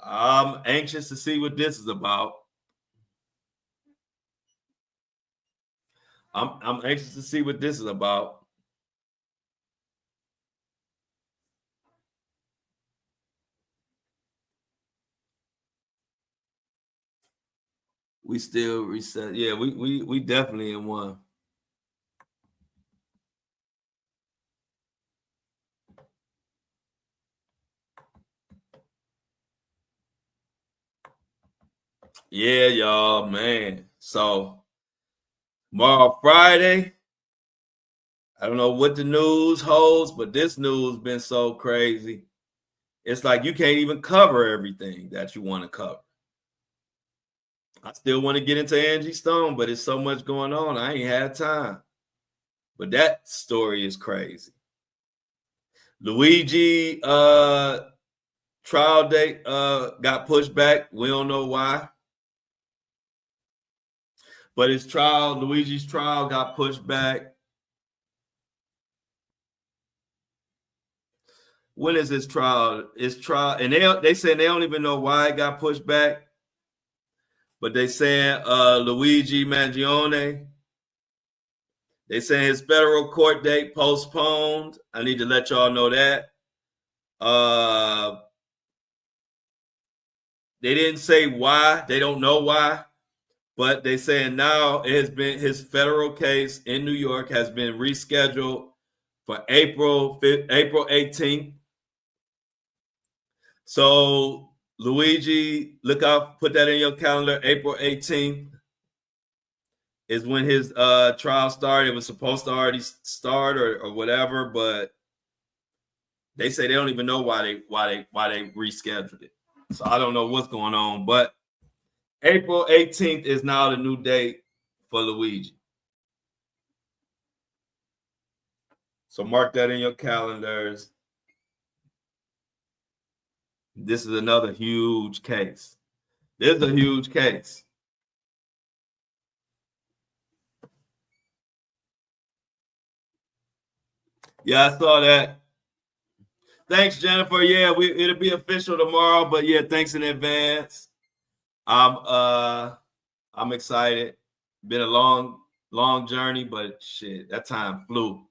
I'm anxious to see what this is about. I'm anxious to see what this is about. We still reset. Yeah, we definitely in one. Yeah, y'all, man. So tomorrow, Friday, I don't know what the news holds, but this news been so crazy. It's like you can't even cover everything that you want to cover. I still want to get into Angie Stone, but it's so much going on. I ain't had time. But that story is crazy. Luigi trial date got pushed back. We don't know why. But Luigi's trial got pushed back. When is his trial? And they say they don't even know why it got pushed back. But they saying Luigi Mangione, they saying his federal court date postponed. I need to let y'all know that. They didn't say why. They don't know why. But they saying now it has been his federal case in New York has been rescheduled for April 18th. So Luigi, look out, put that in your calendar. April 18th is when his trial started. It was supposed to already start or whatever, but they say they don't even know why they rescheduled it. So I don't know what's going on, but April 18th is now the new date for Luigi. So mark that in your calendars. This is another huge case. This is a huge case. Yeah, I saw that. Thanks, Jennifer. Yeah, it'll be official tomorrow, but yeah, thanks in advance. I'm excited. Been a long journey, but shit, that time flew.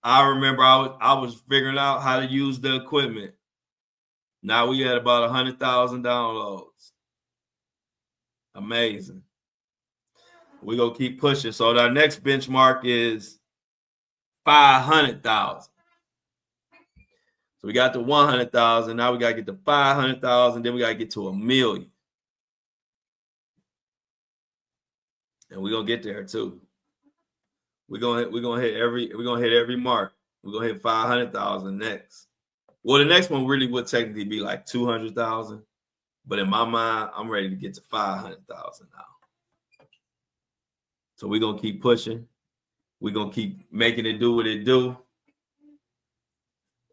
I remember I was figuring out how to use the equipment. Now we had about 100,000 downloads. Amazing. We're gonna keep pushing. So our next benchmark is 500,000. So we got to 100,000. Now we gotta get to 500,000. Then we gotta get to 1 million. And we're gonna get there too. We're gonna hit every mark. We're gonna hit 500,000 next. Well, the next one really would technically be like 200,000, but in my mind, I'm ready to get to 500,000 now. So we're gonna keep pushing. We're gonna keep making it do what it do.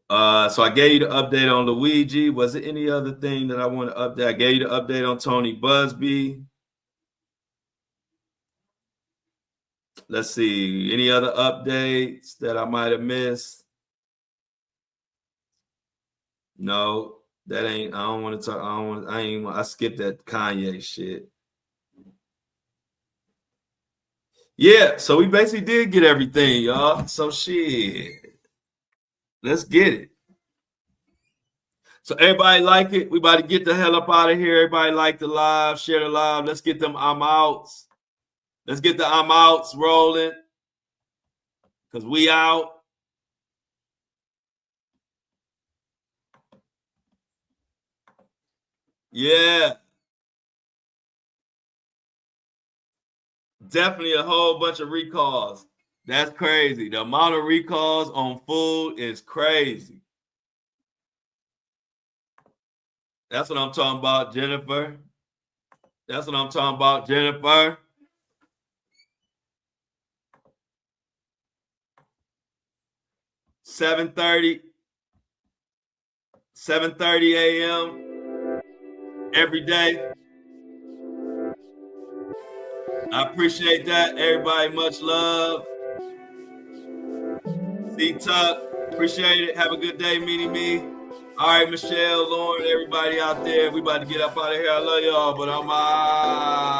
So I gave you the update on Luigi. Was there any other thing that I want to update? I gave you the update on Tony Busby. Let's see. Any other updates that I might have missed? No, that ain't. I don't want to talk. I skipped that Kanye shit. Yeah, so we basically did get everything, y'all. So shit. Let's get it. So everybody like it. We about to get the hell up out of here. Everybody like the live, share the live. Let's get them I'm outs. Let's get the I'm outs rolling. Because we out. Yeah. Definitely a whole bunch of recalls. That's crazy. The amount of recalls on food is crazy. That's what I'm talking about, Jennifer. That's what I'm talking about, Jennifer. $7:30 a.m. every day. I appreciate that. Everybody, much love. C-Tuck, appreciate it. Have a good day, Me. All right, Michelle, Lauren, everybody out there. We about to get up out of here. I love y'all, but I'm out.